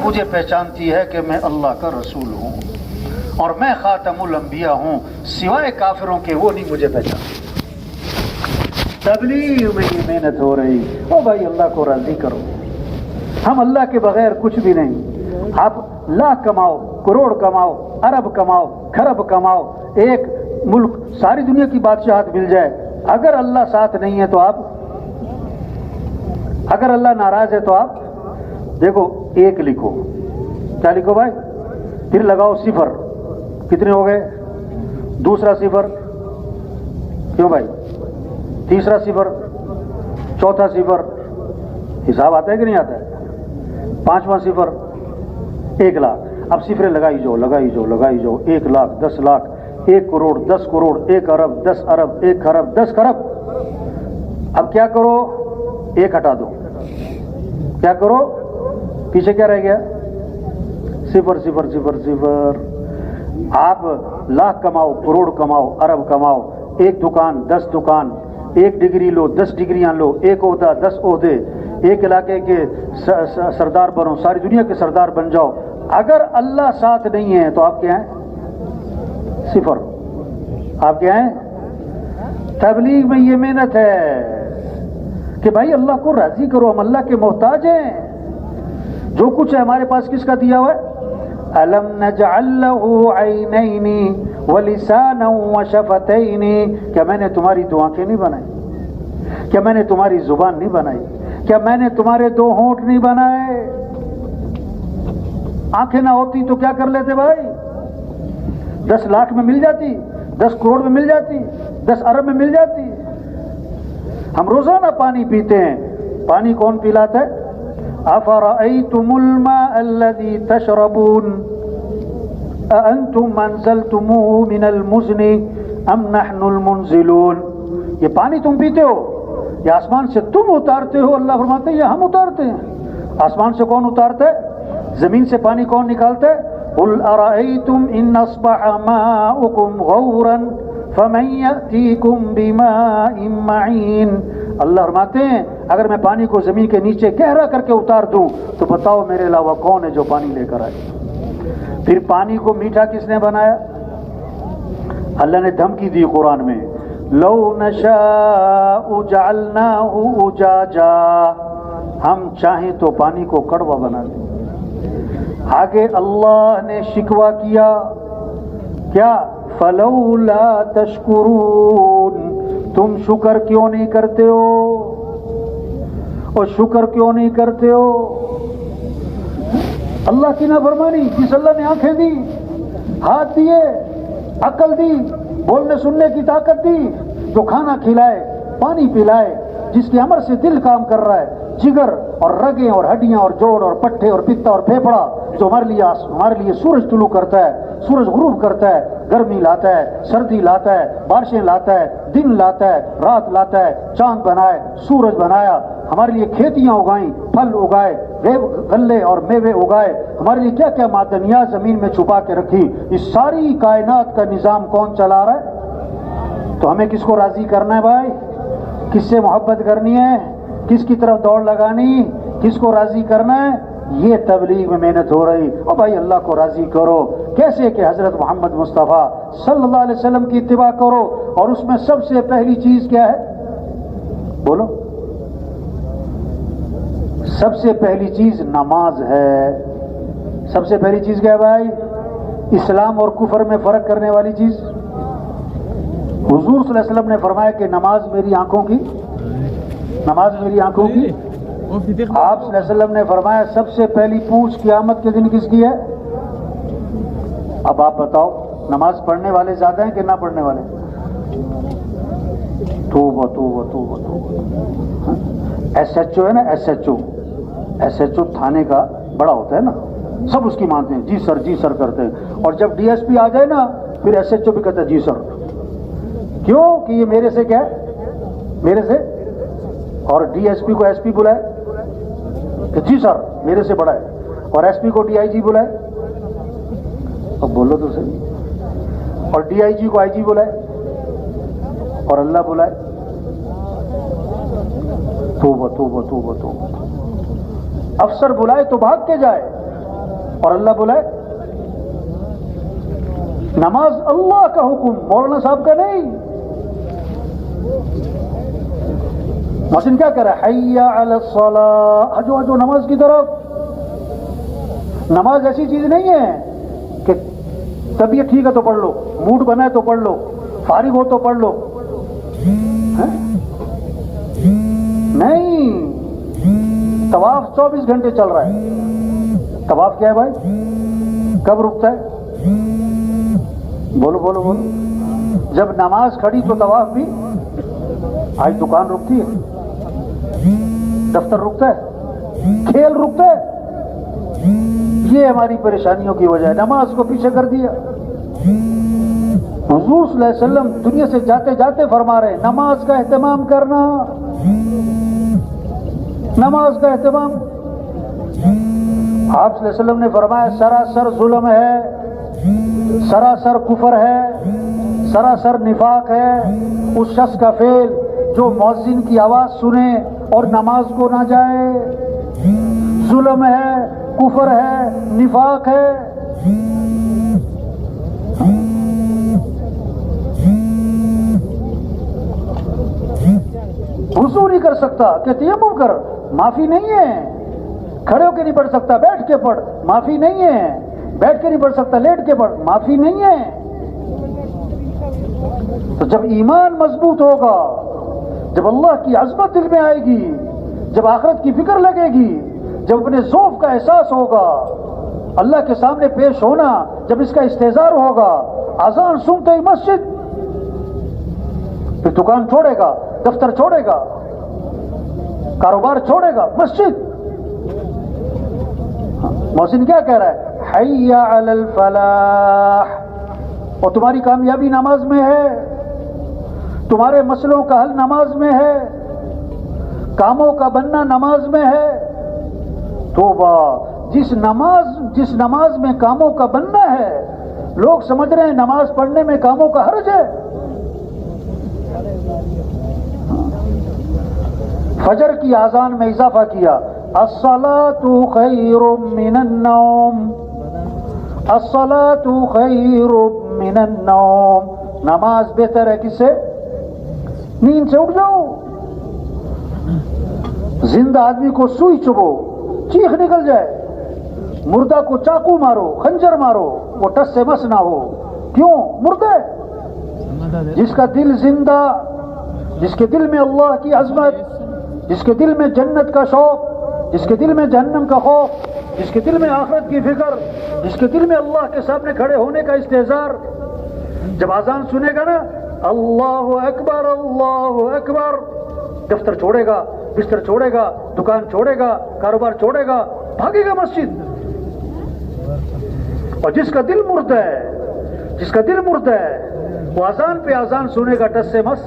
مجھے پہچانتی ہے کہ میں اللہ کا رسول ہوں اور میں خاتم الانبیاء ہوں، سوائے کافروں کے وہ نہیں مجھے پہچانتے۔ تبلیغ میں یہ محنت ہو رہی، او بھائی اللہ کو راضی کرو، ہم اللہ کے بغیر کچھ بھی نہیں۔ آپ لاکھ کماؤ، کروڑ کماؤ، ارب کماؤ، خرب کماؤ، ایک ملک ساری دنیا کی بادشاہت مل جائے، اگر اللہ ساتھ نہیں ہے تو آپ، اگر اللہ ناراض ہے تو آپ دیکھو ایک لکھو، کیا لکھو بھائی، پھر لگاؤ صفر، کتنے ہو گئے؟ دوسرا صفر، کیوں بھائی؟ تیسرا صفر، چوتھا صفر، حساب آتا ہے کہ نہیں آتا ہے؟ پانچواں صفر، 1 لاکھ، اب صفریں لگائی جاؤ لگائی جاؤ لگائی جاؤ، 1 لاکھ، 10 لاکھ، 1 کروڑ، 10 کروڑ، 1 ارب، 10 ارب، 1 خرب، 10 خرب۔ اب کیا کرو؟ 1 ہٹا دو، کیا کرو؟ پیچھے کیا رہ گیا؟ صفر صفر صفر صفر۔ آپ لاکھ کماؤ، کروڑ کماؤ، ارب کماؤ، 1 دکان، 10 دکان، 1 ڈگری لو، 10 ڈگریاں لو، 1 عہدہ، 10 عہدے، 1 علاقے کے سردار بنو، ساری دنیا کے سردار بن جاؤ، اگر اللہ ساتھ نہیں ہے تو آپ کیا ہیں؟ صفر۔ آپ کیا ہیں؟ تبلیغ میں یہ محنت ہے کہ بھائی اللہ کو راضی کرو، ہم اللہ کے محتاج ہیں، جو کچھ ہے ہمارے پاس کس کا دیا ہوا ہے؟ أَلَمْ نَجْعَلْ لَهُ عَيْنَيْنِ وَلِسَانًا وَشَفَتَيْنِ، کیا میں نے تمہاری 2 آنکھیں نہیں بنائی؟ کیا میں نے تمہاری زبان نہیں بنائی؟ کیا میں نے تمہارے 2 ہونٹ نہیں بنائے؟ آنکھیں نہ ہوتی تو کیا کر لیتے بھائی؟ 10 لاکھ میں مل جاتی، 10 کروڑ میں مل جاتی، 10 ارب میں مل جاتی۔ ہم روزانہ پانی پیتے ہیں، پانی کون پلاتا ہے؟ أَفَرَأَيْتُمُ الْمَاءَ الَّذِي تَشْرَبُونَ أَأَنْتُمْ أَنزَلْتُمُوهُ مِنَ الْمُزْنِ أَمْ نَحْنُ الْمُنزِلُونَ، یہ پانی تم پیتے ہو، یہ آسمان سے تم اتارتے ہو؟ اللہ فرماتے ہیں یہ ہم اتارتے ہیں۔ آسمان سے کون اتارتا ہے؟ زمین سے پانی کون نکالتا ہے؟ قُلْ أَرَأَيْتُمْ إِنْ أَصْبَحَ مَاؤُكُمْ غَوْرًا فَمَنْ يَأْتِيكُمْ بِمَاءٍ مَعِينٍ، اللہ فرماتے ہیں اگر میں پانی کو زمین کے نیچے گہرا کر کے اتار دوں تو بتاؤ میرے علاوہ کون ہے جو پانی لے کر آئے؟ پھر پانی کو میٹھا کس نے بنایا؟ اللہ نے دھمکی دی قرآن میں، لَوْ نَشَاءُ جَعَلْنَاهُ أُجَاجًا، ہم چاہیں تو پانی کو کڑوا بنا دیں۔ آگے اللہ نے شکوہ کیا، کیا؟ فَلَوْلَا تَشْكُرُونَ، تم شکر کیوں نہیں کرتے ہو؟ اور شکر کیوں نہیں کرتے ہو؟ اللہ کی نافرمانی، جس اللہ نے آنکھیں دی، ہاتھ دیے، عقل دی، بولنے سننے کی طاقت دی، جو کھانا کھلائے، پانی پلائے، جس کے امر سے دل کام کر رہا ہے، جگر اور رگیں اور ہڈیاں اور جوڑ اور پٹھے اور پتا اور پھیپڑا، جو ہمارے لیے سورج طلوع کرتا ہے، سورج غروب کرتا ہے، گرمی لاتا ہے، سردی لاتا ہے، بارشیں لاتا ہے، دن لاتا ہے، رات لاتا ہے، چاند بنائے، سورج بنایا، ہمارے لیے کھیتیاں اگائیں، پھل اگائے، غلے اور میوے اگائے، ہمارے لیے کیا کیا معدنیات زمین میں چھپا کے رکھی، اس ساری کائنات کا نظام کون چلا رہا ہے؟ تو ہمیں کس کو راضی کرنا ہے بھائی؟ کس سے محبت کرنی ہے؟ کس کی طرف دوڑ لگانی؟ کس کو راضی کرنا ہے؟ یہ تبلیغ میں محنت ہو رہی۔ اور بھائی اللہ کو راضی کرو، کیسے کہ حضرت محمد مصطفیٰ صلی اللہ علیہ وسلم کی اتباع کرو، اور اس میں سب سے پہلی چیز کیا ہے؟ بولو، سب سے پہلی چیز نماز ہے۔ سب سے پہلی چیز کیا ہے بھائی؟ اسلام اور کفر میں فرق کرنے والی چیز، حضور صلی اللہ علیہ وسلم نے فرمایا کہ نماز میری آنکھوں کی، نماز میری آنکھوں کی۔ آپ صلی اللہ علیہ وسلم نے فرمایا سب سے پہلی پوچھ قیامت کے دن کس کی ہے؟ اب آپ بتاؤ، نماز پڑھنے والے زیادہ ہیں کہ نہ پڑھنے والے؟ توبہ توبہ توبہ توبہ۔ ایس ایچ او ہے نا، S H O, S H O تھانے کا بڑا ہوتا ہے نا، سب اس کی مانتے ہیں، جی سر کرتے ہیں، اور جب ڈی ایس پی آ جائے نا پھر ایس ایچ او بھی کہتا ہے جی سر۔ کیوں کہ یہ میرے سے کیا ہے؟ میرے سے، اور ڈی ایس پی کو ایس پی بلائے کہ جی سر میرے سے بڑا ہے، اور ایس پی کو ڈی آئی جی بلائے، اب بولو تو صحیح، اور ڈی آئی جی کو آئی جی بلائے، اور اللہ بلائے۔ توبہ توبہ توبہ توبہ۔ افسر بلائے تو بھاگ کے جائے، اور اللہ بولائے. نماز اللہ کا حکم، مولانا صاحب کا نہیں. محسن کیا کہہ رہا ہے؟ حی علی الصلاۃ، ہجو ہجو نماز کی طرف. نماز ایسی چیز نہیں ہے کہ طبیعت ٹھیک ہے تو پڑھ لو، موڈ بنا ہے تو پڑھ لو، فارغ ہو تو پڑھ لو. نہیں، طواف 24 گھنٹے چل رہا ہے. طواف کیا ہے بھائی؟ کب رکتا ہے؟ بولو بولو بولو. جب نماز کھڑی تو طواف بھی. آج دکان رکتی ہے، دفتر رکتا ہے، کھیل رکتا ہے. یہ ہماری پریشانیوں کی وجہ ہے، نماز کو پیچھے کر دیا. حضور صلی اللہ علیہ وسلم دنیا سے جاتے جاتے فرما رہے ہیں نماز کا اہتمام کرنا، نماز کا اہتمام. آپ صلی اللہ علیہ وسلم نے فرمایا سراسر ظلم ہے، سراسر کفر ہے، سراسر نفاق ہے اس شخص کا فعل جو مؤذن کی آواز سنے اور نماز کو نہ جائے. ظلم ہے، کفر ہے، نفاق ہے. وضو نہیں کر سکتا کہ تیمم کر، معافی نہیں ہے. کھڑے ہو کے نہیں پڑھ سکتا، بیٹھ کے پڑھ، معافی نہیں ہے. بیٹھ کے نہیں پڑھ سکتا، لیٹ کے پڑھ، معافی نہیں ہے. تو جب ایمان مضبوط ہوگا، جب اللہ کی عظمت دل میں آئے گی، جب آخرت کی فکر لگے گی، جب اپنے ذوف کا احساس ہوگا، اللہ کے سامنے پیش ہونا جب اس کا استحضار ہوگا، اذان سنتے ہی مسجد، پھر دکان چھوڑے گا، دفتر چھوڑے گا، کاروبار چھوڑے گا، مسجد. محسن کیا کہہ رہا ہے؟ حی علی الفلاح. اور تمہاری کامیابی نماز میں ہے، تمہارے مسئلوں کا حل نماز میں ہے، کاموں کا بننا نماز میں ہے. توبہ، جس نماز میں کاموں کا بننا ہے، لوگ سمجھ رہے ہیں نماز پڑھنے میں کاموں کا حرج ہے. فجر کی اذان میں اضافہ کیا، الصلاۃ خیر من النوم، الصلاۃ خیر من النوم. نماز بہتر ہے کس سے؟ نیند سے اٹھ جاؤ. زندہ آدمی کو سوئی چبھو، چیخ نکل جائے. مردہ کو چاقو مارو، خنجر مارو، وہ ٹس سے مس نہ ہو. کیوں؟ مردہ. جس کا دل زندہ، جس کے دل میں اللہ کی عظمت، جس کے دل میں جنت کا شوق، جس کے دل میں جہنم کا خوف، جس کے دل میں آخرت کی فکر، جس کے دل میں اللہ کے سامنے کھڑے ہونے کا استحضار، جب اذان سنے گا نا اللہ اکبر اللہ اکبر، دفتر چھوڑے گا، بستر چھوڑے گا، دکان چھوڑے گا، کاروبار چھوڑے گا، بھاگے گا مسجد. اور جس کا دل مردہ ہے، جس کا دل مردہ ہے، وہ اذان پہ اذان سنے گا، ٹس سے مس،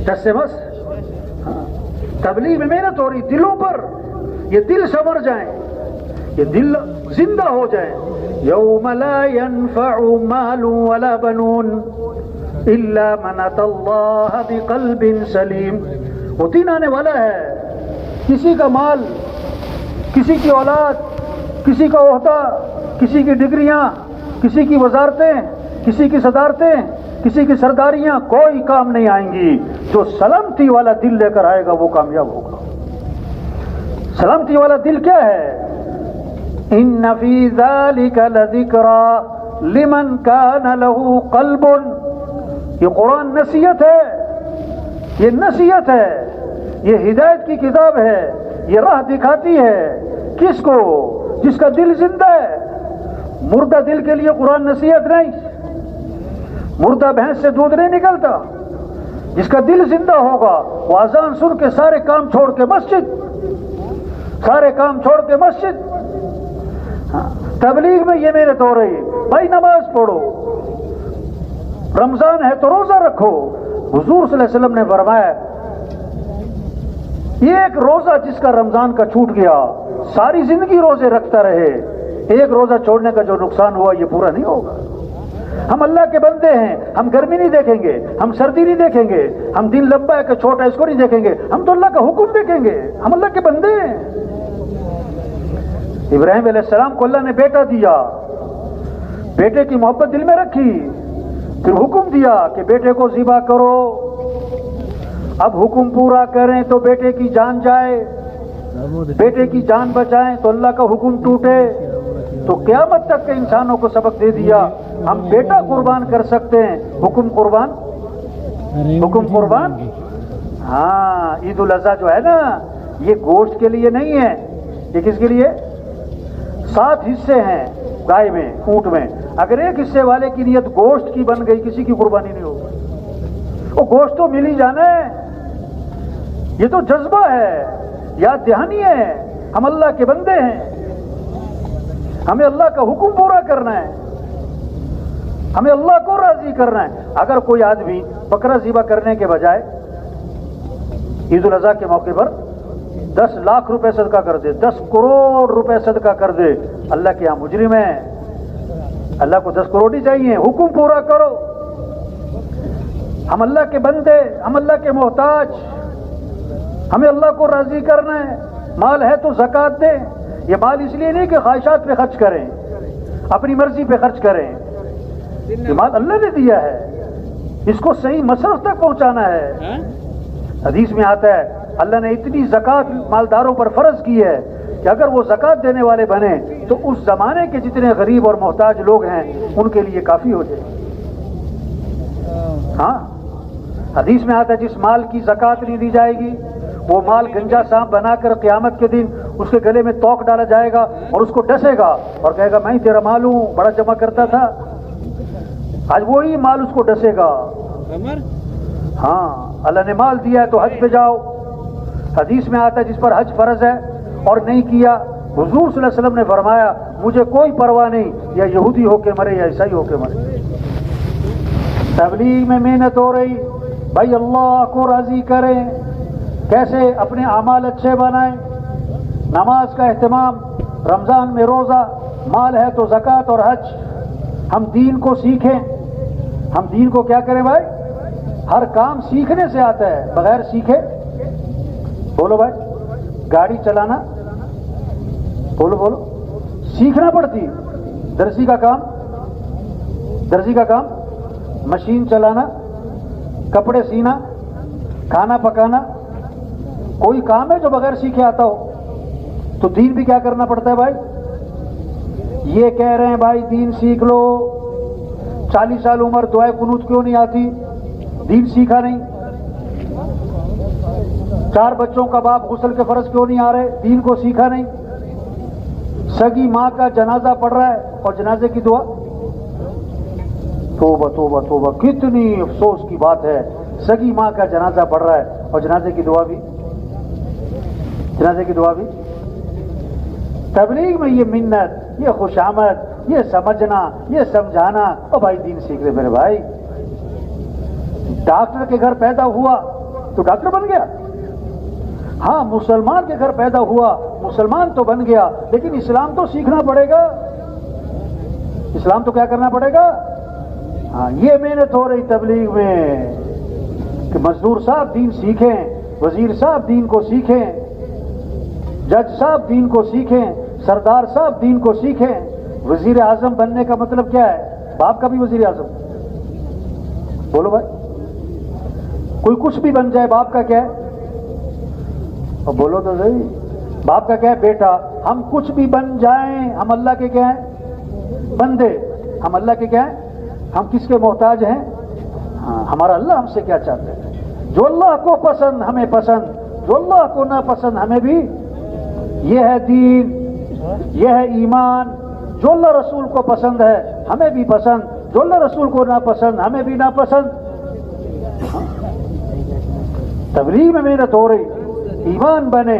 ٹس سے مس. تبلیغ میں محنت ہو رہی دلوں پر، یہ دل سنور جائیں، یہ دل زندہ ہو جائیں. یوم لا ينفع مال ولا بنون الا من اتى اللہ بقلب سلیم. وہ دن آنے والا ہے، کسی کا مال، کسی کی اولاد، کسی کا عہدہ، کسی کی ڈگریاں، کسی کی وزارتیں، کسی کی صدارتیں، کسی کی سرداریاں کوئی کام نہیں آئیں گی. جو سلامتی والا دل لے کر آئے گا وہ کامیاب ہوگا. سلامتی والا دل کیا ہے؟ ان فی ذلک لذکری لمن کان له قلب. یہ قرآن نصیحت ہے، یہ نصیحت ہے، یہ ہدایت کی کتاب ہے، یہ راہ دکھاتی ہے. کس کو؟ جس کا دل زندہ ہے. مردہ دل کے لیے قرآن نصیحت نہیں. مردہ بھینس سے دودھ نہیں نکلتا. جس کا دل زندہ ہوگا وہ اذان سن کے سارے کام چھوڑ کے مسجد، سارے کام چھوڑ کے مسجد. تبلیغ میں یہ محنت ہو رہی ہے، بھائی نماز پڑھو، رمضان ہے تو روزہ رکھو. حضور صلی اللہ علیہ وسلم نے فرمایا ایک روزہ جس کا رمضان کا چھوٹ گیا ساری زندگی روزے رکھتا رہے، ایک روزہ چھوڑنے کا جو نقصان ہوا یہ پورا نہیں ہوگا. ہم اللہ کے بندے ہیں، ہم گرمی نہیں دیکھیں گے، ہم سردی نہیں دیکھیں گے، ہم دن لمبا ہے کہ چھوٹا اس کو نہیں دیکھیں گے، ہم تو اللہ کا حکم دیکھیں گے. ہم اللہ کے بندے ہیں. ابراہیم علیہ السلام کو اللہ نے بیٹا دیا، بیٹے کی محبت دل میں رکھی، پھر حکم دیا کہ بیٹے کو ذبح کرو۔ اب حکم پورا کریں تو بیٹے کی جان جائے، بیٹے کی جان بچائیں تو اللہ کا حکم ٹوٹے۔ تو قیامت تک کے انسانوں کو سبق دے دیا، ہم بیٹا قربان کر سکتے ہیں، حکم قربان، حکم قربان۔ ہاں، عید الاضحیٰ جو ہے نا، یہ گوشت کے لیے نہیں ہے، یہ کس کے لیے؟ 7 حصے ہیں گائے میں، اونٹ میں، اگر ایک حصے والے کی نیت گوشت کی بن گئی، کسی کی قربانی نہیں ہوگی۔ وہ گوشت تو مل ہی جانا ہے، یہ تو جذبہ ہے، یاد دہانی ہے، ہم اللہ کے بندے ہیں، ہمیں اللہ کا حکم پورا کرنا ہے، ہمیں اللہ کو راضی کرنا ہے۔ اگر کوئی آدمی بکرا ذبح کرنے کے بجائے عید الاضحیٰ کے موقع پر 10 لاکھ روپے صدقہ کر دے، 10 کروڑ روپے صدقہ کر دے، اللہ کے یہاں مجرم ہے۔ اللہ کو 10 کروڑ ہی چاہیے، حکم پورا کرو۔ ہم اللہ کے بندے، ہم اللہ کے محتاج، ہمیں اللہ کو راضی کرنا ہے۔ مال ہے تو زکوٰۃ دیں، یہ مال اس لیے نہیں کہ خواہشات پہ خرچ کریں، اپنی مرضی پہ خرچ کریں، یہ مال اللہ نے دیا ہے، اس کو صحیح مصرف تک پہنچانا ہے۔ حدیث میں آتا ہے اللہ نے اتنی زکوٰۃ مالداروں پر فرض کی ہے کہ اگر وہ زکوٰۃ دینے والے بنے تو اس زمانے کے جتنے غریب اور محتاج لوگ ہیں ان کے لیے کافی ہو جائے۔ ہاں، حدیث میں آتا ہے جس مال کی زکوٰۃ نہیں دی جائے گی وہ مال گنجا سانپ بنا کر قیامت کے دن اس کے گلے میں توق ڈالا جائے گا اور اس کو ڈسے گا اور کہے گا میں ہی تیرا مال ہوں، بڑا جمع کرتا تھا، آج وہی مال اس کو ڈسے گا۔ ہاں، اللہ نے مال دیا ہے تو حج پہ جاؤ۔ حدیث میں آتا ہے جس پر حج فرض ہے اور نہیں کیا، حضور صلی اللہ علیہ وسلم نے فرمایا مجھے کوئی پرواہ نہیں، یا یہودی ہو کے مرے یا عیسائی ہو کے مرے۔ تبلیغ میں محنت ہو رہی، بھائی اللہ کو راضی کریں، کیسے اپنے اعمال اچھے بنائیں، نماز کا اہتمام، رمضان میں روزہ، مال ہے تو زکوٰۃ اور حج۔ ہم دین کو سیکھیں، ہم دین کو کیا کریں بھائی؟ ہر کام سیکھنے سے آتا ہے، بغیر سیکھے، بولو بھائی، گاڑی چلانا، بولو بولو، سیکھنا پڑتی، درزی کا کام، درزی کا کام، مشین چلانا، کپڑے سینا، کھانا پکانا، کوئی کام ہے جو بغیر سیکھے آتا ہو؟ تو دین بھی کیا کرنا پڑتا ہے بھائی؟ یہ کہہ رہے ہیں بھائی دین سیکھ لو، 40 سال عمر دعائے قنوت کیوں نہیں آتی؟ دین سیکھا نہیں۔ 4 بچوں کا باپ غسل کے فرض کیوں نہیں آ رہے؟ دین کو سیکھا نہیں۔ سگی ماں کا جنازہ پڑھ رہا ہے اور جنازے کی دعا، توبہ توبہ توبہ، کتنی افسوس کی بات ہے، سگی ماں کا جنازہ پڑھ رہا ہے اور جنازے کی دعا بھی، جنازے کی دعا بھی۔ تبلیغ میں یہ منت، یہ خوشامد، یہ سمجھنا، یہ سمجھانا، او بھائی دین سیکھ لے میرے بھائی۔ ڈاکٹر کے گھر پیدا ہوا تو ڈاکٹر بن گیا، ہاں مسلمان کے گھر پیدا ہوا مسلمان تو بن گیا، لیکن اسلام تو سیکھنا پڑے گا، اسلام تو کیا کرنا پڑے گا؟ ہاں، یہ محنت ہو رہی تبلیغ میں کہ مزدور صاحب دین سیکھیں، وزیر صاحب دین کو سیکھیں، جج صاحب دین کو سیکھیں، سردار صاحب دین کو سیکھیں۔ وزیر اعظم بننے کا مطلب کیا ہے؟ باپ کا بھی وزیر اعظم، بولو بھائی، کوئی کچھ بھی بن جائے باپ کا کیا ہے؟ اور بولو تو صحیح، باپ کا کیا ہے؟ بیٹا۔ ہم کچھ بھی بن جائیں، ہم اللہ کے کیا ہیں؟ بندے۔ ہم اللہ کے کیا ہیں؟ ہم کس کے محتاج ہیں؟ ہاں، ہمارا اللہ ہم سے کیا چاہتا ہے؟ جو اللہ کو پسند ہمیں پسند، جو اللہ کو نہ پسند ہمیں بھی۔ یہ ہے دین، یہ ہے ایمان۔ جو اللہ رسول کو پسند ہے ہمیں بھی پسند، جو اللہ رسول کو نہ پسند ہمیں بھی نہ پسند۔ تبلیغ میں محنت ہو رہی، ایمان بنے،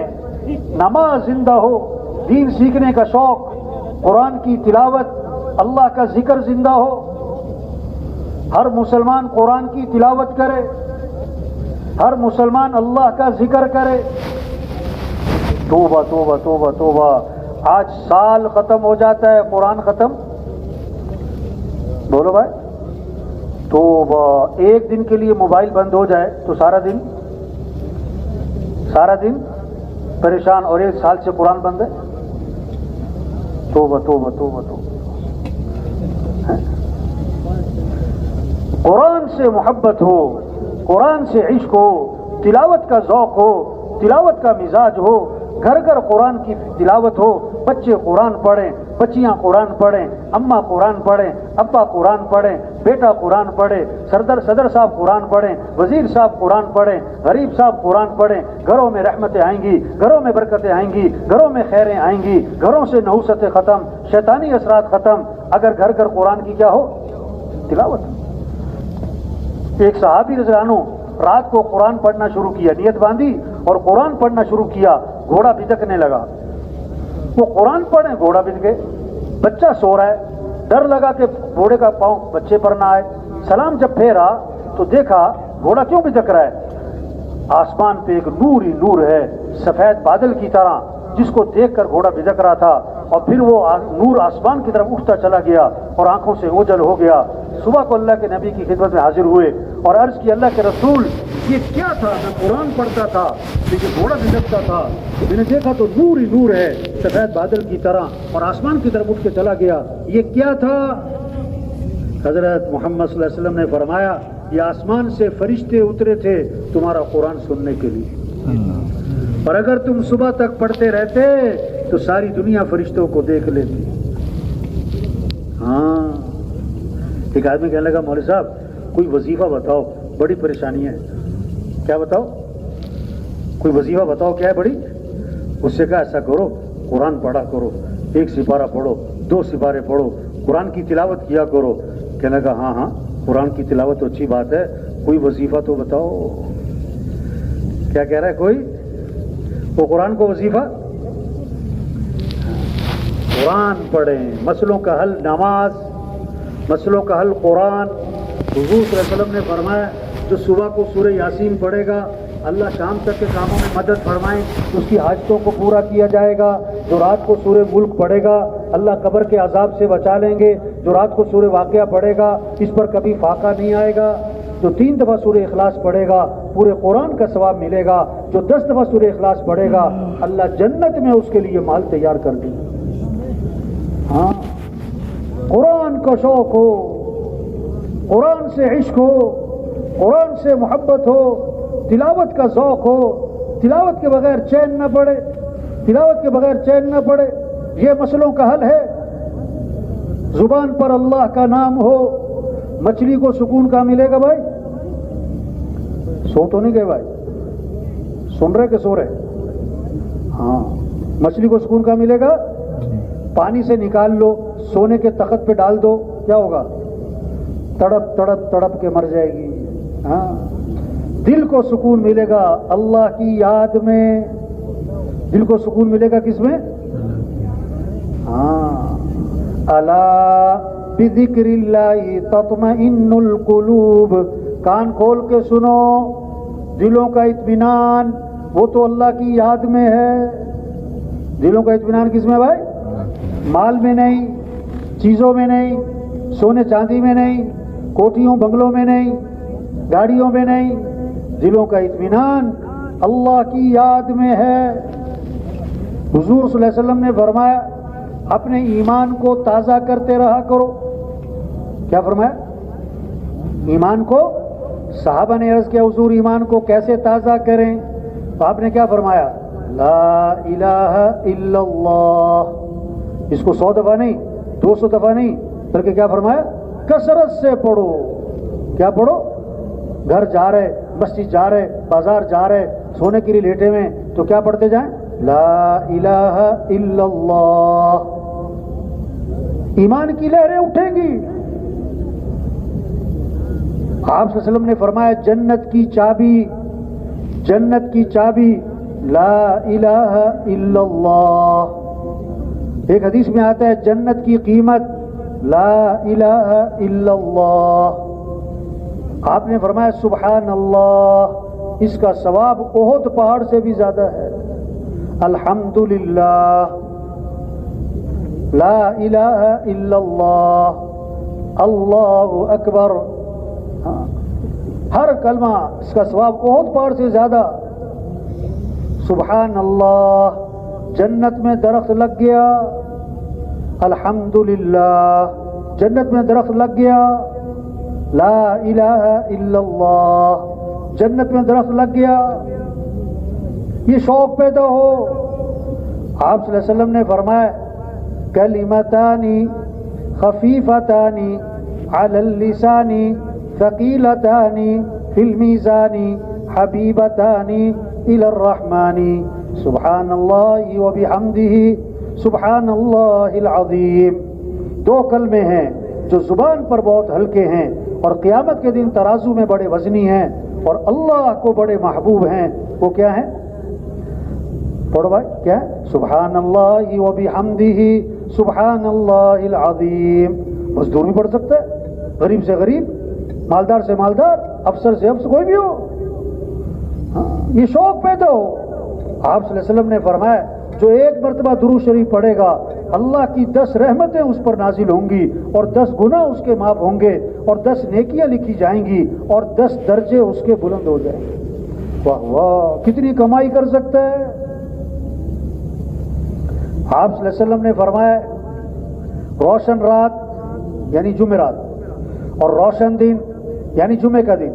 نماز زندہ ہو، دین سیکھنے کا شوق، قرآن کی تلاوت، اللہ کا ذکر زندہ ہو، ہر مسلمان قرآن کی تلاوت کرے، ہر مسلمان اللہ کا ذکر کرے۔ توبہ توبہ توبہ توبہ، آج سال ختم ہو جاتا ہے قرآن ختم، بولو بھائی، توبہ۔ ایک دن کے لیے موبائل بند ہو جائے تو سارا دن پریشان، اور 1 سال سے قرآن بند ہے۔ توبہ توبہ توبہ توبہ. قرآن سے محبت ہو, قرآن سے عشق ہو, تلاوت کا ذوق ہو, تلاوت کا مزاج ہو, گھر گھر قرآن کی تلاوت ہو, بچے قرآن پڑھیں, بچیاں قرآن پڑھیں, اماں قرآن پڑھیں, ابا قرآن پڑھیں, بیٹا قرآن پڑھے, صدر صاحب قرآن پڑھیں, وزیر صاحب قرآن پڑھیں, غریب صاحب قرآن پڑھیں. گھروں میں رحمتیں آئیں گی, گھروں میں برکتیں آئیں گی, گھروں میں خیریں آئیں گی, گھروں سے نحوستیں ختم, شیطانی اثرات ختم. اگر گھر گھر قرآن کی کیا ہو, تلاوت. ایک صحابی رضی اللہ عنہ رات کو قرآن پڑھنا شروع کیا, نیت باندھی اور قرآن پڑھنا شروع کیا, گھوڑا بھدکنے لگا. وہ قرآن پڑھیں, گھوڑا بھد گئے. بچہ سو رہا ہے, ڈر لگا کہ گھوڑے کا پاؤں بچے پر نہ آئے. سلام جب پھیرا تو دیکھا گھوڑا کیوں بھدک رہا ہے. آسمان پہ ایک نور ہی نور ہے, سفید بادل کی طرح, جس کو دیکھ کر گھوڑا بھدک رہا تھا. اور پھر وہ نور آسمان کی طرف اٹھتا چلا گیا اور آنکھوں سے اوجل ہو گیا. صبح کو اللہ کے نبی کی خدمت میں حاضر ہوئے اور عرض کی, اللہ کے رسول یہ کیا تھا؟ میں قرآن پڑھتا تھا لیکن گھوڑا بھدکتا تھا, میں نے دیکھا تو نور ہی نور ہے سفید بادل کی طرح اور آسمان کی طرف اٹھ کے چلا گیا, یہ کیا تھا؟ حضرت محمد صلی اللہ علیہ وسلم نے فرمایا, یہ آسمان سے فرشتے اترے تھے تمہارا قرآن سننے کے لیے, اور اگر تم صبح تک پڑھتے رہتے تو ساری دنیا فرشتوں کو دیکھ لیتی. ہاں, ایک آدمی کہنے لگا, مولوی صاحب کوئی وظیفہ بتاؤ, بڑی پریشانی ہے. کیا بتاؤ؟ کوئی وظیفہ بتاؤ, کیا ہے بڑی؟ اس سے کہا ایسا کرو, قرآن پڑھا کرو, 1 سپارہ پڑھو, 2 سپارے پڑھو, قرآن کی تلاوت کیا کرو. کہنے لگا ہاں ہاں قرآن کی تلاوت تو اچھی بات ہے, کوئی وظیفہ تو بتاؤ. کیا کہہ رہا ہے کوئی؟ وہ قرآن کو وظیفہ, قرآن پڑھیں, مسئلوں کا حل نماز, مسئلوں کا حل قرآن. حضور صلی اللہ علیہ وسلم نے فرمایا, جو صبح کو سورہ یاسین پڑھے گا اللہ شام تک کے کاموں میں مدد فرمائیں, اس کی حاجتوں کو پورا کیا جائے گا. جو رات کو سورہ ملک پڑھے گا اللہ قبر کے عذاب سے بچا لیں گے. جو رات کو سورہ واقعہ پڑھے گا اس پر کبھی فاقہ نہیں آئے گا. جو 3 دفعہ سورہ اخلاص پڑھے گا پورے قرآن کا ثواب ملے گا. جو 10 دفعہ سورہ اخلاص پڑھے گا اللہ جنت میں اس کے لیے مال تیار کر دے. ہاں, قرآن کا شوق ہو, قرآن سے عشق ہو, قرآن سے محبت ہو, تلاوت کا ذوق ہو, تلاوت کے بغیر چین نہ پڑے, تلاوت کے بغیر چین نہ پڑے. یہ مسئلوں کا حل ہے. زبان پر اللہ کا نام ہو, مچھلی کو سکون کہاں ملے گا بھائی؟ سو تو نہیں گئے بھائی, سن رہے کہ سو رہے؟ ہاں, مچھلی کو سکون کہاں ملے گا؟ پانی سے نکال لو, سونے کے تخت پہ ڈال دو, کیا ہوگا؟ تڑپ تڑپ تڑپ کے مر جائے گی. ہاں, دل کو سکون ملے گا اللہ کی یاد میں. دل کو سکون ملے گا کس میں؟ ہاں, الا بذکر اللہ تطمئن القلوب. کان کھول کے سنو, دلوں کا اطمینان وہ تو اللہ کی یاد میں ہے. دلوں کا اطمینان کس میں بھائی؟ مال میں نہیں, چیزوں میں نہیں, سونے چاندی میں نہیں, کوٹھیوں بنگلوں میں نہیں, گاڑیوں میں نہیں. دلوں کا اطمینان اللہ کی یاد میں ہے. حضور صلی اللہ علیہ وسلم نے فرمایا, اپنے ایمان کو تازہ کرتے رہا کرو. کیا فرمایا؟ ایمان کو. صحابہ نے عرض کیا حضور ایمان کو کیسے تازہ کریں؟ تو آپ نے کیا فرمایا؟ لا الہ الا اللہ. اس کو 100 دفعہ نہیں, 200 دفعہ نہیں, بلکہ کیا فرمایا؟ کثرت سے پڑھو. کیا پڑھو؟ گھر جا رہے, مسجد جا رہے, بازار جا رہے, سونے کے لیے لیٹے ہوئے تو کیا پڑھتے جائیں؟ لا الہ الا اللہ. ایمان کی لہریں اٹھیں گی. آپ صلی اللہ علیہ وسلم نے فرمایا جنت کی چابی, جنت کی چابی لا الہ الا اللہ. ایک حدیث میں آتا ہے جنت کی قیمت لا الہ الا اللہ. آپ نے فرمایا سبحان اللہ, اس کا ثواب احد پہاڑ سے بھی زیادہ ہے. الحمدللہ لا الہ الا اللہ, اللہ اکبر. ہر کلمہ اس کا ثواب احد پہاڑ سے زیادہ. سبحان اللہ. جنت میں درخت لگ گیا, الحمدللہ، جنت میں درخت لگ گیا، لا الہ الا اللہ، جنت میں درخت لگ گیا، یہ شوق پیدا ہو۔ آپ صلی اللہ علیہ وسلم نے فرمایا کلمتانی خفیفتانی علی اللسانی ثقیلتانی فی المیزانی حبیبتانی الی الرحمن سبحان اللہ وبحمدہ سبحان اللہ العظیم۔ دو کلمے ہیں جو زبان پر بہت ہلکے ہیں اور قیامت کے دن ترازو میں بڑے وزنی ہیں اور اللہ کو بڑے محبوب ہیں۔ وہ کیا ہیں؟ پڑھو بھائی، کیا ہے؟ سبحان اللہ وبحمدہ سبحان اللہ العظیم۔ مزدور بھی پڑھ سکتا ہے، غریب سے غریب، مالدار سے مالدار، افسر سے افسر، کوئی بھی ہو، یہ شوق پیدا ہو۔ آپ صلی اللہ علیہ وسلم نے فرمایا جو ایک مرتبہ درود شریف پڑھے گا اللہ کی 10 رحمتیں اس پر نازل ہوں گی اور 10 گناہ اس کے معاف ہوں گے اور 10 نیکیاں لکھی جائیں گی اور 10 درجے اس کے بلند ہو جائیں گے۔ واہ واہ، کتنی کمائی کر سکتا ہے۔ آپ صلی اللہ علیہ وسلم نے فرمایا روشن رات یعنی جمعرات اور روشن دن یعنی جمعے کا دن،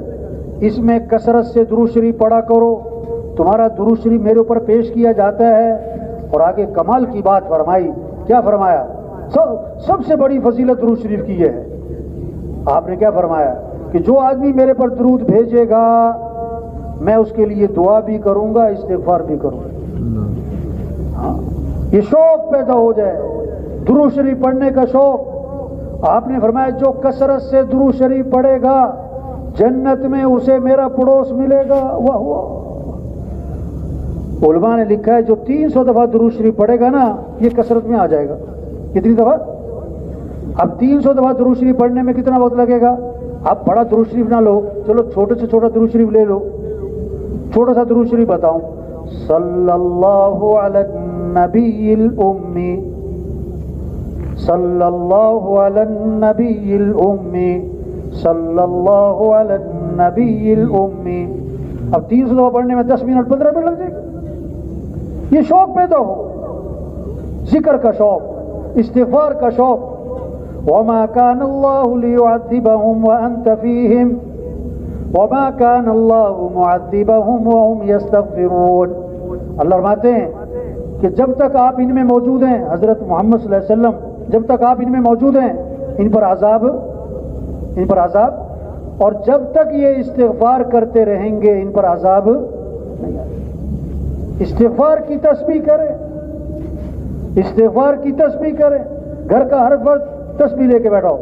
اس میں کثرت سے درود شریف پڑھا کرو، تمہارا درود شریف میرے اوپر پیش کیا جاتا ہے۔ اور آگے کمال کی بات فرمائی، کیا فرمایا؟ سب سے بڑی فضیلت درود شریف کی یہ ہے، آپ نے کیا فرمایا کہ جو آدمی میرے پر درود بھیجے گا میں اس کے لیے دعا بھی کروں گا، استغفار بھی کروں گا۔ ہاں، یہ شوق پیدا ہو جائے، درود شریف پڑھنے کا شوق۔ آپ نے فرمایا جو کثرت سے درود شریف پڑھے گا جنت میں اسے میرا پڑوس ملے گا۔ واہ واہ، علماء نے لکھا ہے جو 300 دفعہ درود شریف پڑھے گا نا یہ کثرت میں آ جائے گا۔ کتنی دفعہ؟ اب 300 دفعہ درود شریف پڑھنے میں کتنا وقت لگے گا؟ آپ بڑا درود شریف نہ لو، چلو چھوٹے سے چھوٹا درود شریف لے لو۔ چھوٹا سا درود شریف بتاؤں، صلی اللہ علی النبی الامی، صلی اللہ علی النبی الامی، صلی اللہ علی النبی الامی۔ اب 300 دفعہ پڑھنے میں 10 منٹ 15 منٹ لگ جائے گا۔ یہ شوق پیدا ہو، ذکر کا شوق، استغفار کا شوق۔ وما كان الله ليعذبهم وأنت فيهم وما كان الله معذبهم وهم يستغفرون۔ اللہ فرماتے ہیں کہ جب تک آپ ان میں موجود ہیں، حضرت محمد صلی اللہ علیہ وسلم جب تک آپ ان میں موجود ہیں ان پر عذاب، اور جب تک یہ استغفار کرتے رہیں گے ان پر عذاب نہیں آئے۔ استغفار کی تسبیح کریں، استغفار کی تسبیح کریں، گھر کا ہر فرد تسبیح لے کے بیٹھاؤ،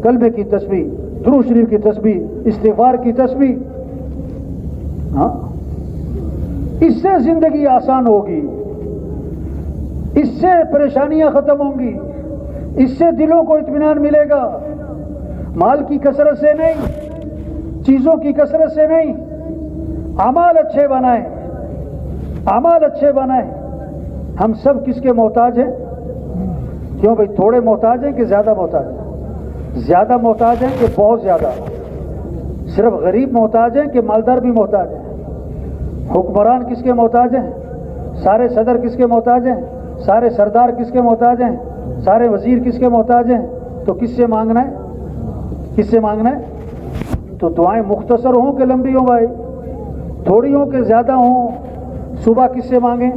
کلمے کی تسبیح، درود شریف کی تسبیح، استغفار کی تسبیح۔ ہاں، اس سے زندگی آسان ہوگی، اس سے پریشانیاں ختم ہوں گی، اس سے دلوں کو اطمینان ملے گا۔ مال کی کثرت سے نہیں، چیزوں کی کثرت سے نہیں، اعمال اچھے بنائیں، اعمال اچھے بنائیں۔ ہم سب کس کے محتاج ہیں؟ کیوں بھائی؟ تھوڑے محتاج ہیں کہ زیادہ محتاج ہیں؟ زیادہ محتاج ہیں کہ بہت زیادہ؟ صرف غریب محتاج ہیں کہ مالدار بھی محتاج ہیں؟ حکمران کس کے محتاج ہیں؟ سارے صدر کس کے محتاج ہیں؟ سارے سردار کس کے محتاج ہیں؟ سارے وزیر کس کے محتاج ہیں؟ تو کس سے مانگنا ہے؟ کس سے مانگنا ہے؟ تو دعائیں مختصر ہوں کہ لمبی ہوں بھائی؟ تھوڑی ہوں کہ زیادہ ہوں؟ صبح کس سے مانگیں؟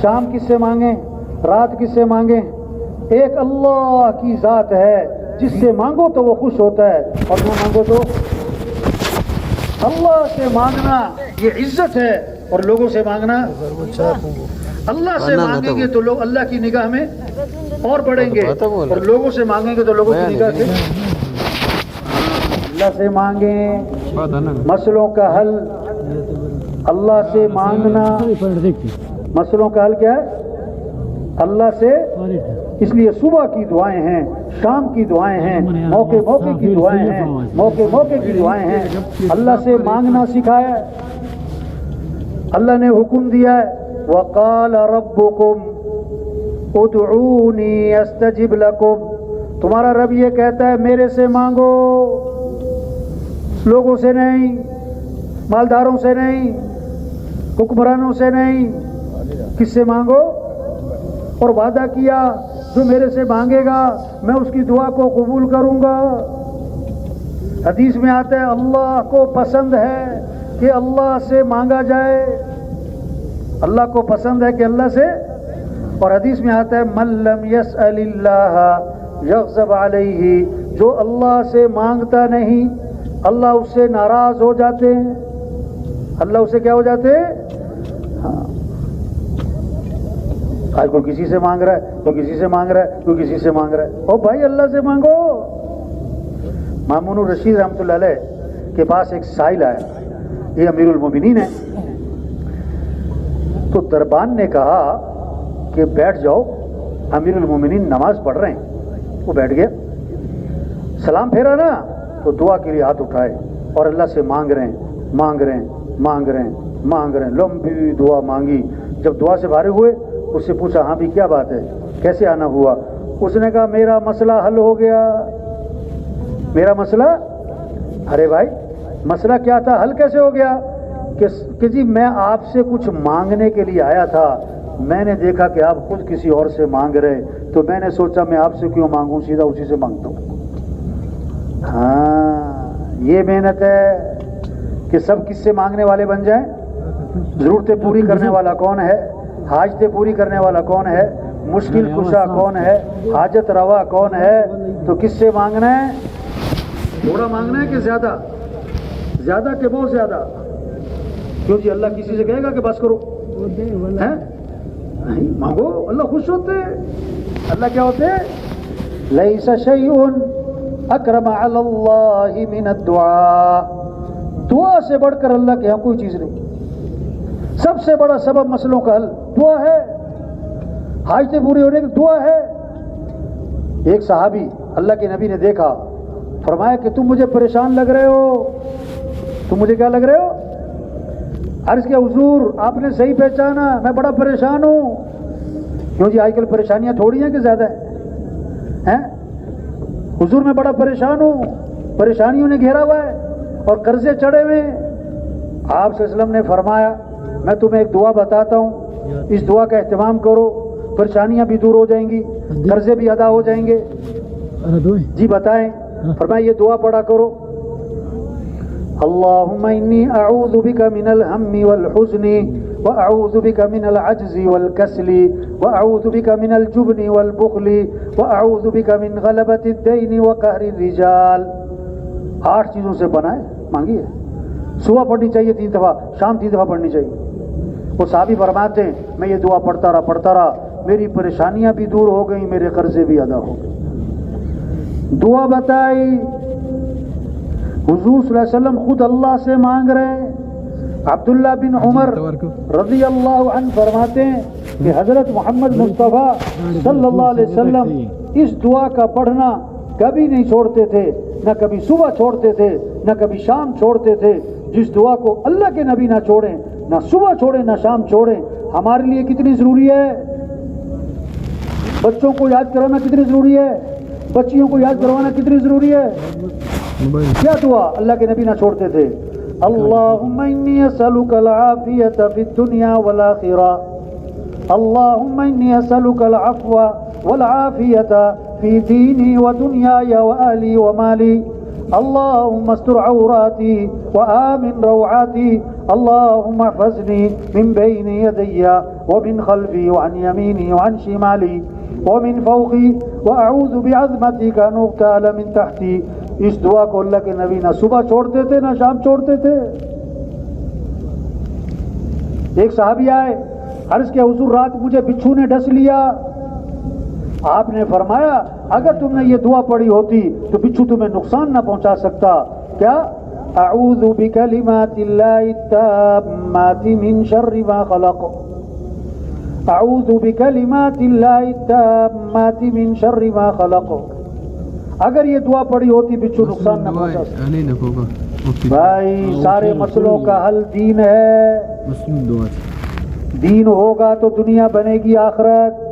شام کس سے مانگیں؟ رات کس سے مانگیں؟ ایک اللہ کی ذات ہے جس سے مانگو تو وہ خوش ہوتا ہے اور نہ مانگو تو۔ اللہ سے مانگنا یہ عزت ہے اور لوگوں سے مانگنا، اللہ سے مانگیں گے تو لوگ اللہ کی نگاہ میں اور بڑھیں گے اور لوگوں سے مانگیں گے تو لوگوں کی نگاہ سے۔ اللہ سے مانگیں مسئلوں کا حل، اللہ سے مانگنا مسئلوں کا حل کیا ہے؟ اللہ سے۔ اس لیے صبح کی دعائیں ہیں، شام کی دعائیں ہیں، موقع موقع کی دعائیں ہیں، موقع موقع کی دعائیں ہیں۔ اللہ سے مانگنا سکھایا ہے، اللہ نے حکم دیا ہے وَقَالَ رَبُّكُمْ ادْعُونِي أَسْتَجِبْ لَكُمْ۔ تمہارا رب یہ کہتا ہے میرے سے مانگو، لوگوں سے نہیں، مالداروں سے نہیں، حکمرانوں سے نہیں، کس سے مانگو؟ اور وعدہ کیا جو میرے سے مانگے گا میں اس کی دعا کو قبول کروں گا۔ حدیث میں آتا ہے اللہ کو پسند ہے کہ اللہ سے مانگا جائے، اللہ کو پسند ہے کہ اللہ سے، اور حدیث میں آتا ہے من لم یسأل اللہ یغضب علیہ، جو اللہ سے مانگتا نہیں اللہ اس سے ناراض ہو جاتے ہیں، اللہ اس سے کیا ہو جاتے ہیں؟ ہاں، آج کوئی کسی سے مانگ رہا ہے، تو کسی سے مانگ رہا ہے، تو کسی سے مانگ رہا ہے، او بھائی اللہ سے مانگو۔ مامون الرشید رحمۃ اللہ علیہ کے پاس ایک سائل آیا، یہ امیر المومنین ہے، تو دربان نے کہا کہ بیٹھ جاؤ، امیر المومنین نماز پڑھ رہے ہیں۔ وہ بیٹھ گیا، سلام پھیرا نا تو دعا کے لیے ہاتھ اٹھائے اور اللہ سے مانگ رہے ہیں، مانگ رہے ہیں، مانگ رہے ہیں، مانگ رہے ہیں، لمبی دعا مانگی۔ جب دعا سے فارغ ہوئے اس سے پوچھا ہاں بھی کیا بات ہے، کیسے آنا ہوا؟ اس نے کہا میرا مسئلہ حل ہو گیا۔ میرا مسئلہ؟ ارے بھائی مسئلہ کیا تھا، حل کیسے ہو گیا؟ کہ جی میں آپ سے کچھ مانگنے کے لیے آیا تھا، میں نے دیکھا کہ آپ خود کسی اور سے مانگ رہے، تو میں نے سوچا میں آپ سے کیوں مانگوں، سیدھا اسی سے مانگتا ہوں۔ ہاں یہ محنت ہے کہ سب کس سے مانگنے والے بن جائیں۔ ضرورتیں پوری کرنے والا کون ہے؟ حاجتیں پوری کرنے والا کون ہے؟ مشکل کشا کون ہے؟ حاجت روا کون ہے؟ تو کس سے مانگنا ہے؟ تھوڑا مانگنا ہے کہ زیادہ؟ زیادہ کہ بہت زیادہ؟ کیوں جی اللہ کسی سے کہے گا کہ بس کرو؟ نہیں، مانگو، اللہ خوش ہوتے ہیں۔ اللہ کیا ہوتے ہیں؟ لیس شیء اکرم علی اللہ من الدعاء، دعا سے بڑھ کر اللہ کے یہاں کوئی چیز نہیں۔ سب سے بڑا سبب مسئلوں کا حل دعا ہے، حاجتیں پوری ہونے کی دعا ہے۔ ایک صحابی اللہ کے نبی نے دیکھا، فرمایا کہ تم مجھے پریشان لگ رہے ہو، تم مجھے کیا لگ رہے ہو؟ عرض کیا حضور آپ نے صحیح پہچانا، میں بڑا پریشان ہوں۔ کیوں جی آج کل پریشانیاں تھوڑی ہیں کہ زیادہ ہیں؟ حضور میں بڑا پریشان ہوں، پریشانیوں نے گھیرا ہوا ہے اور قرضے چڑھے ہوئے ہیں۔ آپ صلی اللہ علیہ وسلم نے فرمایا میں تمہیں ایک دعا بتاتا ہوں، اس دعا کا اہتمام کرو، پریشانیاں بھی دور ہو جائیں گی، قرضے بھی ادا ہو جائیں گے۔ جی بتائیں۔ فرمایا یہ دعا پڑھا کرو، اللہم انی اعوذ بک من الہم والحزن واعوذ بک من العجز والکسل واعوذ بک من الجبن والبخل واعوذ بک من غلبۃ الدین وقہر الرجال۔ 8 چیزوں سے بنائے مانگی ہے، صبح پڑھنی چاہیے 3 دفعہ، شام 3 دفعہ پڑھنی چاہیے۔ وہ صحابی فرماتے ہیں میں یہ دعا پڑھتا رہا، میری پریشانیاں بھی دور ہو گئیں، میرے قرضے بھی ادا ہو گئے۔ دعا بتائی، حضور صلی اللہ علیہ وسلم خود اللہ سے مانگ رہے ہیں۔ عبداللہ بن عمر رضی اللہ عنہ فرماتے ہیں کہ حضرت محمد مصطفیٰ صلی اللہ علیہ وسلم اس دعا کا پڑھنا کبھی نہیں چھوڑتے تھے، نہ کبھی صبح چھوڑتے تھے نہ کبھی شام چھوڑتے تھے۔ جس دعا کو اللہ کے نبی نہ چھوڑیں، نہ صبح چھوڑیں نہ شام چھوڑیں، ہمارے لیے کتنی ضروری ہے۔ بچوں کو یاد کرانا کتنی ضروری ہے، بچیوں کو یاد کروانا کتنی ضروری ہے۔ کیا دعا اللہ کے نبی نہ چھوڑتے تھے؟ اللہم انی اسألک العافیۃ فی الدنیا والآخرہ، اللہم انی اسألک العفو والعافیۃ فی دینی ودنیای واہلی ومالی، اللہم استر عوراتی وآمن روعاتی، اللہم احفظنی من بین یدی ومن خلفی وعن یمینی وعن شمالی ومن فوقی واعوذ بعظمتک ان اغتال من تحتی۔ اس دعا کو اللہ کے نبی نہ صبح چھوڑتے تھے نہ شام چھوڑتے تھے۔ ایک صحابی آئے، عرض کیا حضور رات مجھے بچھو نے ڈس لیا۔ آپ نے فرمایا اگر تم نے یہ دعا پڑھی ہوتی تو بچھو تمہیں نقصان نہ پہنچا سکتا۔ کیا؟ اعوذ بکلمات اللہ التامات من شر ما خلق، اعوذ بکلمات اللہ التامات من شر ما خلق۔ اگر یہ دعا پڑھی ہوتی بچھو نقصان نہ پہنچا سکتا۔ بھائی سارے مسئلوں کا حل دین ہے، دین ہوگا تو دنیا بنے گی آخرت،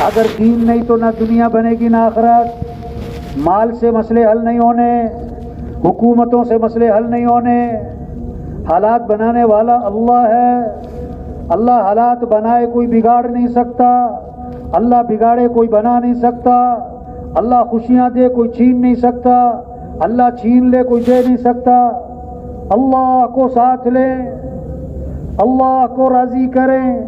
اگر دین نہیں تو نہ دنیا بنے گی نہ آخرت۔ مال سے مسئلے حل نہیں ہونے، حکومتوں سے مسئلے حل نہیں ہونے، حالات بنانے والا اللہ ہے، اللہ حالات بنائے کوئی بگاڑ نہیں سکتا، اللہ بگاڑے کوئی بنا نہیں سکتا، اللہ خوشیاں دے کوئی چھین نہیں سکتا، اللہ چھین لے کوئی دے نہیں سکتا۔ اللہ کو ساتھ لیں، اللہ کو راضی کریں۔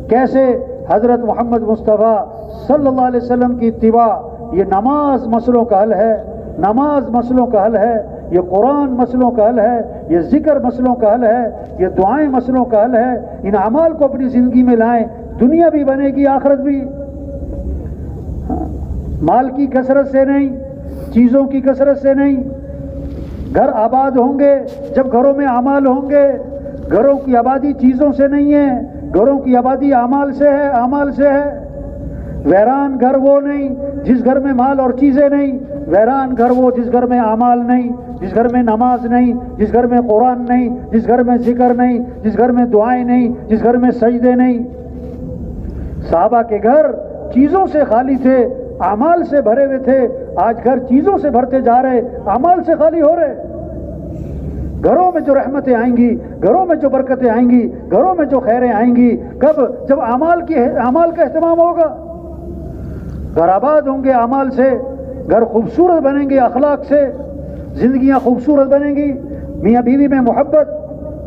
کیسے؟ حضرت محمد مصطفیٰ صلی اللہ علیہ وسلم کی اتباع۔ یہ نماز مسئلوں کا حل ہے، نماز مسئلوں کا حل ہے، یہ قرآن مسئلوں کا حل ہے، یہ ذکر مسئلوں کا حل ہے، یہ دعائیں مسئلوں کا حل ہے۔ ان اعمال کو اپنی زندگی میں لائیں، دنیا بھی بنے گی، آخرت بھی۔ مال کی کثرت سے نہیں، چیزوں کی کثرت سے نہیں۔ گھر آباد ہوں گے جب گھروں میں اعمال ہوں گے۔ گھروں کی آبادی چیزوں سے نہیں ہے، گھروں کی آبادی اعمال سے ہے، اعمال سے ہے۔ ویران گھر وہ نہیں جس گھر میں مال اور چیزیں نہیں، ویران گھر وہ جس گھر میں اعمال نہیں، جس گھر میں نماز نہیں، جس گھر میں قرآن نہیں، جس گھر میں ذکر نہیں، جس گھر میں دعائیں نہیں، جس گھر میں سجدے نہیں۔ صحابہ کے گھر چیزوں سے خالی تھے، اعمال سے بھرے ہوئے تھے۔ آج گھر چیزوں سے بھرتے جا رہے، اعمال سے خالی ہو رہے۔ گھروں میں جو رحمتیں آئیں گی، گھروں میں جو برکتیں آئیں گی، گھروں میں جو خیریں آئیں گی، کب؟ جب اعمال کا اہتمام ہوگا۔ گھر آباد ہوں گے اعمال سے، گھر خوبصورت بنیں گے اخلاق سے، زندگیاں خوبصورت بنیں گی۔ میاں بیوی میں محبت،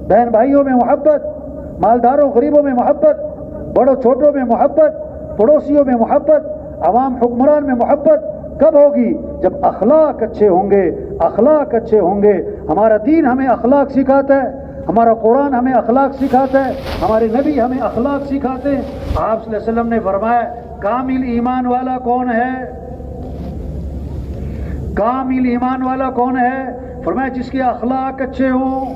بہن بھائیوں میں محبت، مالداروں غریبوں میں محبت، بڑوں چھوٹوں میں محبت، پڑوسیوں میں محبت، عوام حکمران میں محبت کب ہوگی؟ جب اخلاق اچھے ہوں گے، اخلاق اچھے ہوں گے۔ ہمارا دین ہمیں اخلاق سکھاتا ہے، ہمارا قرآن ہمیں اخلاق سکھاتا ہے، ہمارے نبی ہمیں اخلاق سکھاتے ہیں۔ آپ صلی اللہ علیہ وسلم نے فرمایا کامل ایمان والا کون ہے؟ کامل ایمان والا کون ہے؟ فرمایا جس کے اخلاق اچھے ہوں،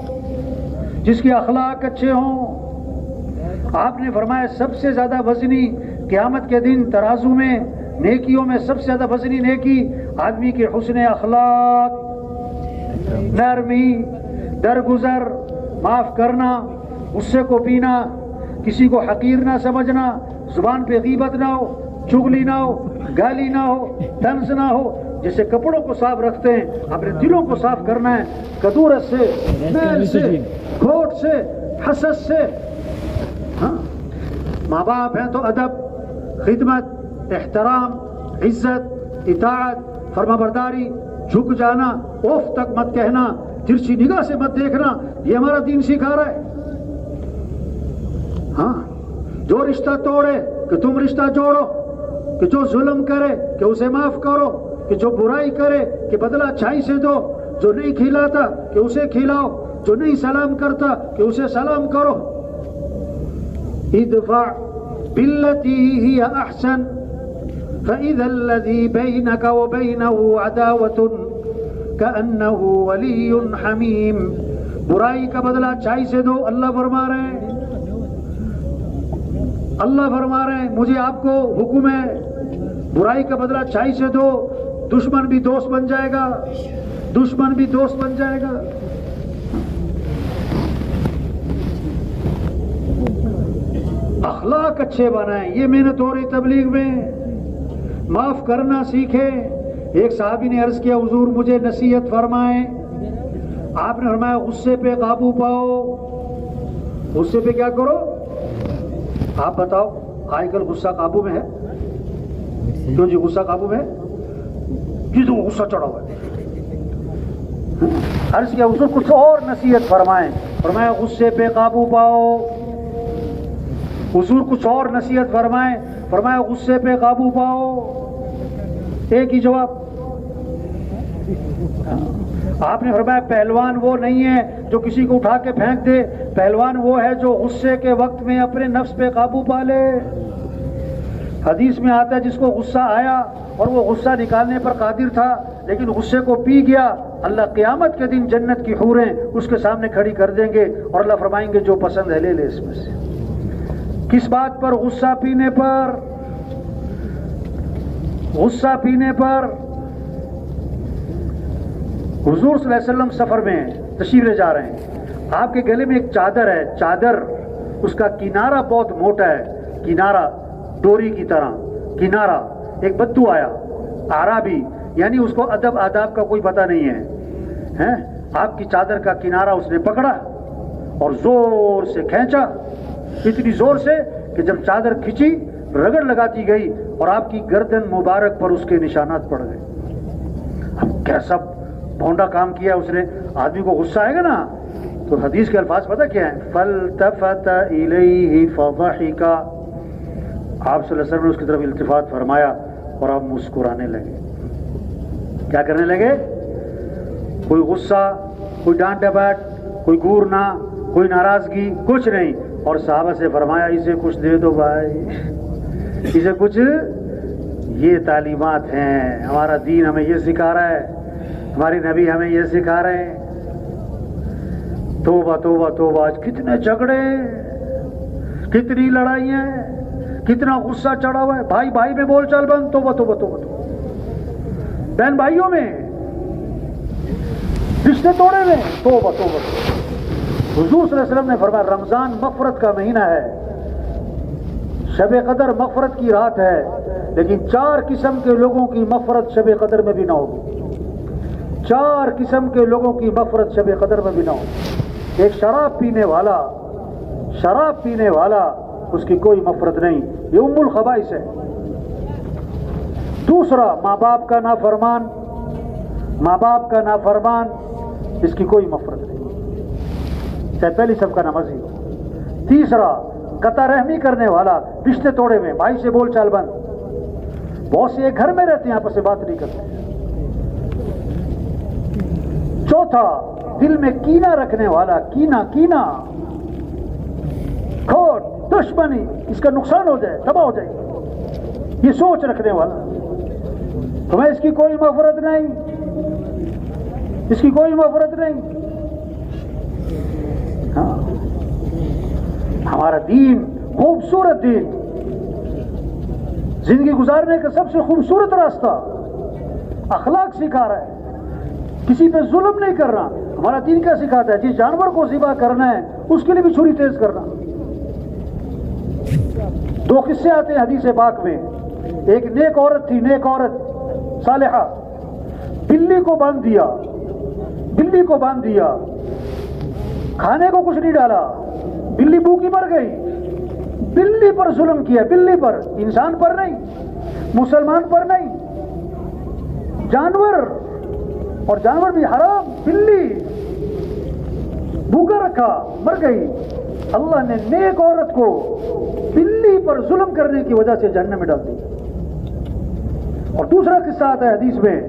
جس کے اخلاق اچھے ہوں۔ آپ نے فرمایا سب سے زیادہ وزنی قیامت کے دن ترازو میں نیکیوں میں سب سے زیادہ وزنی نیکی آدمی کے حسن اخلاق، نرمی، درگزر، معاف کرنا، غصے کو پینا، کسی کو حقیر نہ سمجھنا، زبان پہ غیبت نہ ہو، چغلی نہ ہو، گالی نہ ہو، طنز نہ ہو۔ جیسے کپڑوں کو صاف رکھتے ہیں اپنے دلوں کو صاف کرنا ہے، کدورت سے، میل سے، کھوٹ سے، حسد سے۔ ہاں، ماں باپ ہیں تو ادب، خدمت، احترام، عزت، اطاعت، فرما برداری، جھک جانا، اوف تک مت کہنا، ترچھی نگاہ سے مت دیکھنا، یہ ہمارا دین سکھا رہا ہے۔ ہاں، جو رشتہ توڑے کہ تم رشتہ جوڑو، کہ جو ظلم کرے کہ اسے معاف کرو، کہ جو برائی کرے کہ بدلہ اچھائی سے دو، جو نہیں کھلاتا کہ اسے کھلاؤ، جو نہیں سلام کرتا کہ اسے سلام کرو۔ ادفع بالتي هي احسن فاذا الذي بينك وبينه عداوة كأنه ولي حميم۔ برائی کا بدلہ اچھائی سے دو، اللہ فرما رہے ہیں، اللہ فرما رہے ہیں مجھے آپ کو حکم ہے، برائی کا بدلہ اچھائی سے دو۔ دشمن بھی دوست بن جائے گا، دشمن بھی دوست بن جائے گا۔ اخلاق اچھے بنائیں، یہ محنت ہو رہی تبلیغ میں۔ معاف کرنا سیکھیں۔ ایک صحابی نے عرض کیا حضور مجھے نصیحت فرمائیں۔ آپ نے فرمایا غصے پہ قابو پاؤ۔ غصے پہ کیا کرو؟ آپ بتاؤ، آج کل غصہ قابو میں ہے؟ کیوں جی غصہ قابو میں ہے؟ جی تو غصہ چڑھا ہوا ہے۔ عرض کیا حضور کچھ اور نصیحت فرمائیں۔ فرمایا غصے پہ قابو پاؤ۔ حضور کچھ اور نصیحت فرمائیں۔ فرمایا غصے پہ قابو پاؤ۔ ایک ہی جواب۔ آپ نے فرمایا پہلوان وہ نہیں ہے جو کسی کو اٹھا کے پھینک دے، پہلوان وہ ہے جو غصے کے وقت میں اپنے نفس پہ قابو پا لے۔ حدیث میں آتا ہے جس کو غصہ آیا اور وہ غصہ نکالنے پر قادر تھا لیکن غصے کو پی گیا، اللہ قیامت کے دن جنت کی حوریں اس کے سامنے کھڑی کر دیں گے اور اللہ فرمائیں گے جو پسند ہے لے لے اس میں سے۔ کس بات پر؟ غصہ پینے پر۔ غصہ پینے پر۔ حضور صلی اللہ علیہ وسلم سفر میں تشریف لے جا رہے ہیں، آپ کے گلے میں ایک چادر ہے، چادر اس کا کنارہ بہت موٹا ہے، کنارہ ڈوری کی طرح کنارہ۔ ایک بدو آیا اعرابی، یعنی اس کو ادب آداب کا کوئی پتہ نہیں ہے، آپ کی چادر کا کنارہ اس نے پکڑا اور زور سے کھینچا، اتنی زور سے کہ جب چادر کھینچی رگڑ لگاتی گئی اور آپ کی گردن مبارک پر اس کے نشانات پڑ گئے. اب کیسا بھونڈا کام کیا اس نے. آدمی کو غصہ آئے گا نا تو حدیث کے الفاظ پتہ کیا ہیں؟ فَالْتَفَتَ إِلَيْهِ فَضَحِكَ. آپ صلی اللہ علیہ وسلم نے اس کی طرف التفات فرمایا اور آپ مسکرانے لگے. کیا کرنے لگے؟ کوئی غصہ، کوئی ڈانٹ ڈپٹ، کوئی گورنا، کوئی ناراضگی، کچھ نہیں. اور صحابہ سے فرمایا اسے کچھ دے دو بھائی، اسے کچھ. یہ تعلیمات ہیں. ہمارا دین ہمیں یہ سکھا رہا ہے، ہماری نبی ہمیں یہ سکھا رہے ہیں. توبہ توبہ توبہ. آج کتنے جھگڑے، کتنی لڑائیاں، کتنا غصہ چڑھا ہوا ہے. بھائی بھائی میں بول چال بند. توبہ توبہ توبہ توبہ. بہن بھائیوں میں رشتے توڑے میں توبہ توبہ. حضور صلی اللہ علیہ وسلم نے فرمایا رمضان مغفرت کا مہینہ ہے، شب قدر مغفرت کی رات ہے، لیکن 4 قسم کے لوگوں کی مغفرت شب قدر میں بھی نہ ہوگی. 4 قسم کے لوگوں کی مغفرت شب قدر میں بھی نہ ہوگی. ایک شراب پینے والا، شراب پینے والا، اس کی کوئی مغفرت نہیں، یہ ام الخبائث ہے. دوسرا ماں باپ کا نافرمان، ماں باپ کا نافرمان، اس کی کوئی مغفرت نہیں، چاہے پہلی سب کا نمازی ہو. تیسرا قطع رحمی کرنے والا، رشتے توڑے میں، بھائی سے بول چال بند. بہت سے ایک گھر میں رہتے ہیں، آپس سے بات نہیں کرتے. چوتھا دل میں کینہ رکھنے والا، کینہ کھوٹ، دشمنی، اس کا نقصان ہو جائے، تباہ ہو جائے، یہ سوچ رکھنے والا. تمہیں اس کی کوئی مغفرت نہیں، اس کی کوئی مغفرت نہیں. ہاں ہمارا دین خوبصورت دین، زندگی گزارنے کا سب سے خوبصورت راستہ، اخلاق سکھا رہا ہے، کسی پہ ظلم نہیں کر رہا. ہمارا دین کیا سکھاتا ہے؟ جس جانور کو ذبح کرنا ہے اس کے لیے بھی چھری تیز کرنا. 2 قصے آتے ہیں حدیث پاک میں. ایک نیک عورت تھی، نیک عورت صالحہ، بلی کو باندھ دیا، بلی کو باندھ دیا، کھانے کو کچھ نہیں ڈالا، بلی بھوکی مر گئی. بلی پر ظلم کیا، بلی پر، انسان پر نہیں، مسلمان پر نہیں، جانور، اور جانور بھی حرام. بلی بھوکا رکھا، مر گئی. اللہ نے نیک عورت کو بلی پر ظلم کرنے کی وجہ سے جہنم میں ڈال دی. اور دوسرا قصہ آتا ہے حدیث میں،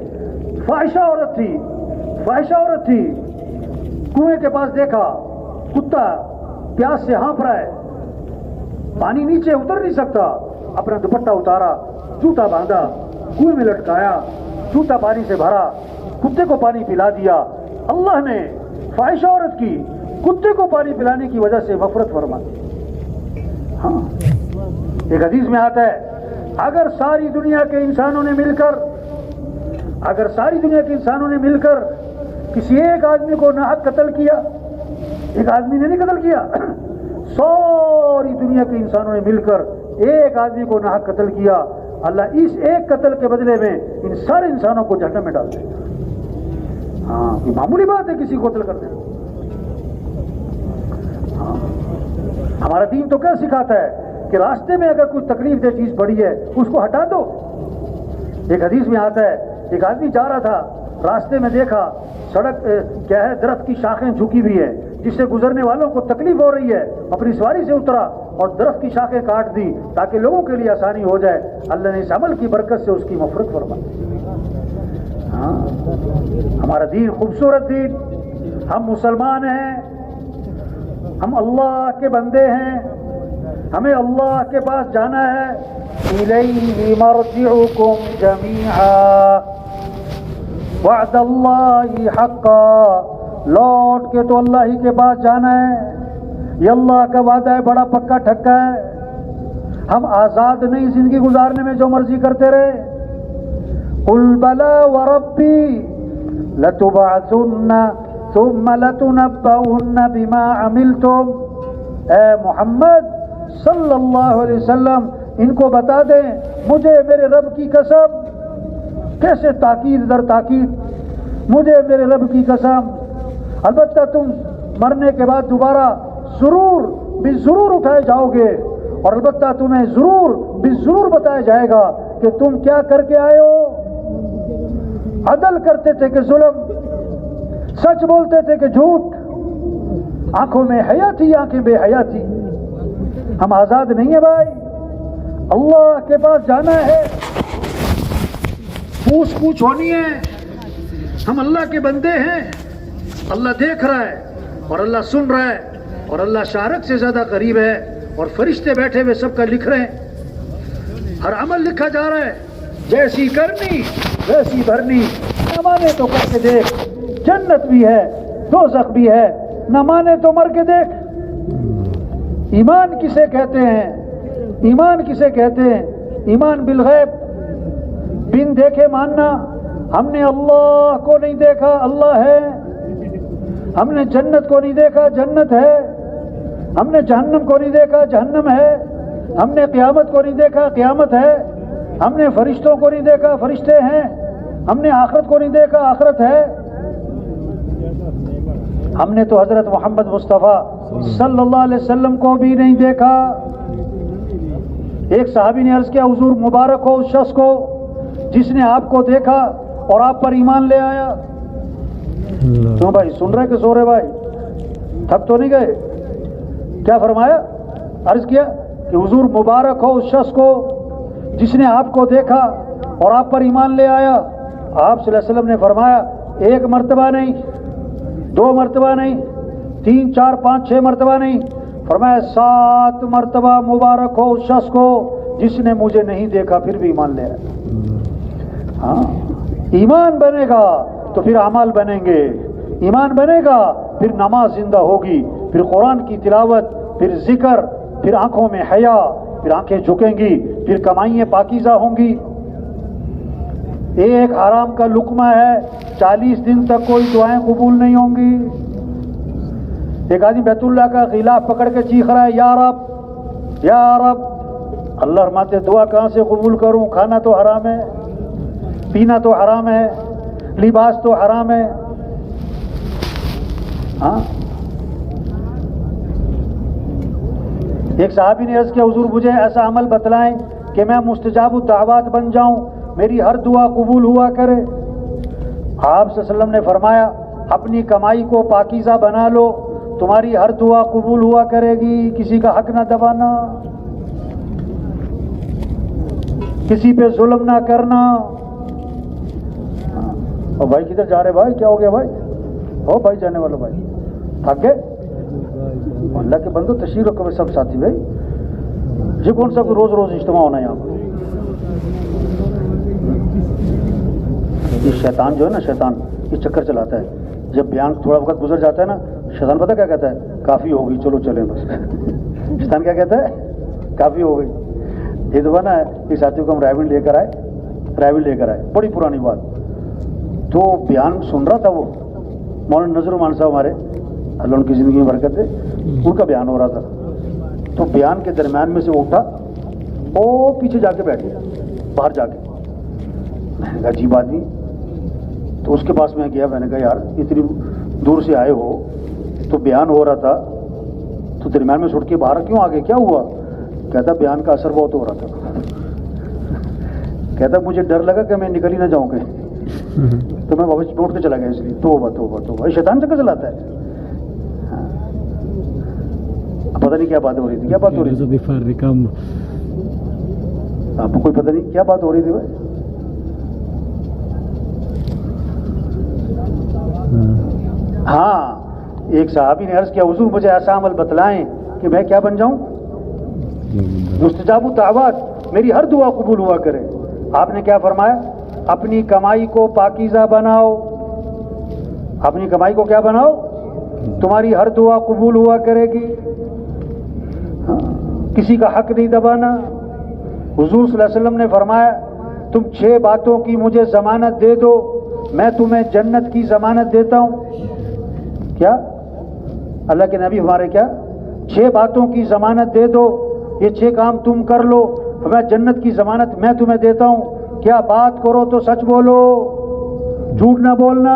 فاحشہ عورت تھی، فاحشہ عورت تھی، کنویں کے پاس دیکھا کتا پیاس سے ہانپ رہا ہے، پانی نیچے اتر نہیں سکتا، اپنا دوپٹہ اتارا، جوتا باندھا، کنویں میں لٹکایا، جوتا پانی سے بھرا، کتے کو پانی پلا دیا. اللہ نے فاحشہ عورت کی کتے کو پانی پلانے کی وجہ سے مغفرت فرما دی. ہاں ایک حدیث میں آتا ہے اگر ساری دنیا کے انسانوں نے مل کر، اگر ساری دنیا کے انسانوں نے مل کر کسی ایک آدمی کو ناحق قتل کیا، ایک آدمی نے نہیں قتل کیا، ساری دنیا کے انسانوں نے مل کر ایک آدمی کو ناحق قتل کیا، اللہ اس ایک قتل کے بدلے میں ان سارے انسانوں کو جہنم میں ڈال دے گا. ہاں یہ معمولی بات ہے کسی کو قتل کرنے. ہاں ہمارا دین تو کیا سکھاتا ہے کہ راستے میں اگر کوئی تکلیف دہ چیز پڑی ہے اس کو ہٹا دو. ایک حدیث میں آتا ہے ایک آدمی جا رہا تھا، راستے میں دیکھا سڑک کیا ہے، درخت کی شاخیں جھکی ہوئی ہے، جس سے گزرنے والوں کو تکلیف ہو رہی ہے. اپنی سواری سے اترا اور درخت کی شاخیں کاٹ دی تاکہ لوگوں کے لیے آسانی ہو جائے. اللہ نے اس عمل کی برکت سے اس کی مغفرت فرمائی. ہاں ہمارا دین خوبصورت دین. ہم مسلمان ہیں، ہم اللہ کے بندے ہیں، ہمیں اللہ کے پاس جانا ہے. الیہ مرجعکم جمیعا وعد اللہ حقا. لوٹ کے تو اللہ ہی کے پاس جانا ہے. یہ اللہ کا وعدہ ہے، بڑا پکا ٹھکا ہے. ہم آزاد نہیں زندگی گزارنے میں جو مرضی کرتے رہے. قل بلا وربی لتبعثن ثم لتنبؤن بما عملتم. اے محمد صلی اللہ علیہ وسلم ان کو بتا دیں، مجھے میرے رب کی قسم، کیسے تاکید در تاکید، مجھے میرے رب کی قسم، البتہ تم مرنے کے بعد دوبارہ ضرور اٹھائے جاؤ گے اور البتہ تمہیں ضرور بتایا جائے گا کہ تم کیا کر کے آئے ہو. عدل کرتے تھے کہ ظلم، سچ بولتے تھے کہ جھوٹ، آنکھوں میں حیا تھی، آنکھیں بے حیا تھی. ہم آزاد نہیں ہیں بھائی، اللہ کے پاس جانا ہے، پوچھ ہونی ہے. ہم اللہ کے بندے ہیں، اللہ دیکھ رہا ہے اور اللہ سن رہا ہے اور اللہ شارک سے زیادہ قریب ہے، اور فرشتے بیٹھے ہوئے سب کا لکھ رہے ہیں. ہر عمل لکھا جا رہا ہے، جیسی کرنی ویسی بھرنی. نہ مانے تو کر کے دیکھ، جنت بھی ہے دوزخ بھی ہے، نہ مانے تو مر کے دیکھ. ایمان کسے کہتے ہیں؟ ایمان کسے کہتے ہیں؟ ایمان بالغیب، بن دیکھے ماننا. ہم نے اللہ کو نہیں دیکھا، اللہ ہے. ہم نے جنت کو نہیں دیکھا، جنت ہے. ہم نے جہنم کو نہیں دیکھا، جہنم ہے. ہم نے قیامت کو نہیں دیکھا، قیامت ہے. ہم نے فرشتوں کو نہیں دیکھا، فرشتے ہیں. ہم نے آخرت کو نہیں دیکھا، آخرت ہے. ہم نے تو حضرت محمد مصطفیٰ صلی اللہ علیہ وسلم کو بھی نہیں دیکھا. ایک صحابی نے عرض کیا، حضور مبارک ہو اس شخص کو جس نے آپ کو دیکھا اور آپ پر ایمان لے آیا. کیوں بھائی، سن رہے کہ سو رہے بھائی؟ تھک تو نہیں گئے؟ کیا فرمایا؟ عرض کیا کہ حضور مبارک ہو اس شخص کو جس نے آپ کو دیکھا اور آپ پر ایمان لے آیا. آپ صلی اللہ علیہ وسلم نے فرمایا، ایک مرتبہ نہیں، دو مرتبہ نہیں، 3 4 5 6 مرتبہ نہیں، فرمایا 7 مرتبہ مبارک ہو اس شخص کو جس نے مجھے نہیں دیکھا پھر بھی ایمان لے آیا. ہاں، ایمان بنے گا تو پھر اعمال بنیں گے. ایمان بنے گا پھر نماز زندہ ہوگی، پھر قرآن کی تلاوت، پھر ذکر، پھر آنکھوں میں حیا، پھر آنکھیں جھکیں گی، پھر کمائیاں پاکیزہ ہوں گی. ایک حرام کا لقمہ ہے، 40 دن تک کوئی دعائیں قبول نہیں ہوں گی. ایک آدمی بیت اللہ کا غلاف پکڑ کے چیخ رہا ہے، یا رب یا رب. اللہ فرماتے دعا کہاں سے قبول کروں؟ کھانا تو حرام ہے، پینا تو حرام ہے، لباس تو حرام ہے. ہاں، ایک صحابی نے عرض کیا، حضور مجھے ایسا عمل بتلائیں کہ میں مستجاب الدعوات بن جاؤں، میری ہر دعا قبول ہوا کرے. آپ صلی اللہ علیہ وسلم نے فرمایا، اپنی کمائی کو پاکیزہ بنا لو، تمہاری ہر دعا قبول ہوا کرے گی. کسی کا حق نہ دبانا، کسی پہ ظلم نہ کرنا. اور بھائی کدھر جا رہے بھائی؟ کیا ہو گیا بھائی؟ ہو بھائی جانے والا بھائی تھک گئے؟ اللہ کے بندو تشریف رکھو سب ساتھی بھائی. یہ کون سا روز روز اجتماع ہونا ہے یہاں پر؟ یہ شیطان جو ہے نا، شیطان یہ چکر چلاتا ہے. جب بیان تھوڑا وقت گزر جاتا ہے نا، شیطان پتہ کیا کہتا ہے؟ کافی ہوگی، چلو چلیں بس. شیطان کیا کہتا ہے؟ کافی ہو گئی. یہ دفعہ نا اس ساتھی کو ہم رائے لے کر آئے، بڑی پرانی بات. تو بیان سن رہا تھا وہ مولانا نذر الرحمان صاحب، ہمارے اللہ ان کی زندگی میں برکت ہے، ان کا بیان ہو رہا تھا. تو بیان کے درمیان میں سے اٹھا اور پیچھے جا کے بیٹھ گیا، باہر جا کے. میں نے کہا عجیب آدمی. تو اس کے پاس میں گیا، میں نے کہا یار اتنی دور سے آئے ہو تو بیان ہو رہا تھا تو درمیان میں چھوڑ کے باہر کیوں آ گئے؟ کیا ہوا؟ کہتا بیان کا اثر بہت ہو رہا تھا. کہتا مجھے ڈر لگا کہ میں نکل ہی نہ جاؤں گے تو میں واپس لوٹ کے چلا گیا. اس لیے توبہ شیطان چکر چلاتا ہے. پتہ نہیں کیا بات ہو رہی تھی، آپ کو کوئی پتہ نہیں کیا بات ہو رہی تھی بھائی؟ ہاں، ایک صحابی نے عرض کیا، حضور مجھے ایسا عمل بتلائیں کہ میں کیا بن جاؤں؟ مستجاب الدعوات، میری ہر دعا قبول ہوا کرے. آپ نے کیا فرمایا؟ اپنی کمائی کو پاکیزہ بناؤ. اپنی کمائی کو کیا بناؤ؟ تمہاری ہر دعا قبول ہوا کرے گی. کسی کا حق نہیں دبانا. حضور صلی اللہ علیہ وسلم نے فرمایا، تم 6 باتوں کی مجھے ضمانت دے دو، میں تمہیں جنت کی ضمانت دیتا ہوں. کیا اللہ کے نبی ہمارے کیا 6 باتوں کی ضمانت دے دو، یہ 6 کام تم کر لو، میں جنت کی ضمانت میں تمہیں دیتا ہوں. کیا بات کرو تو سچ بولو، جھوٹ نہ بولنا.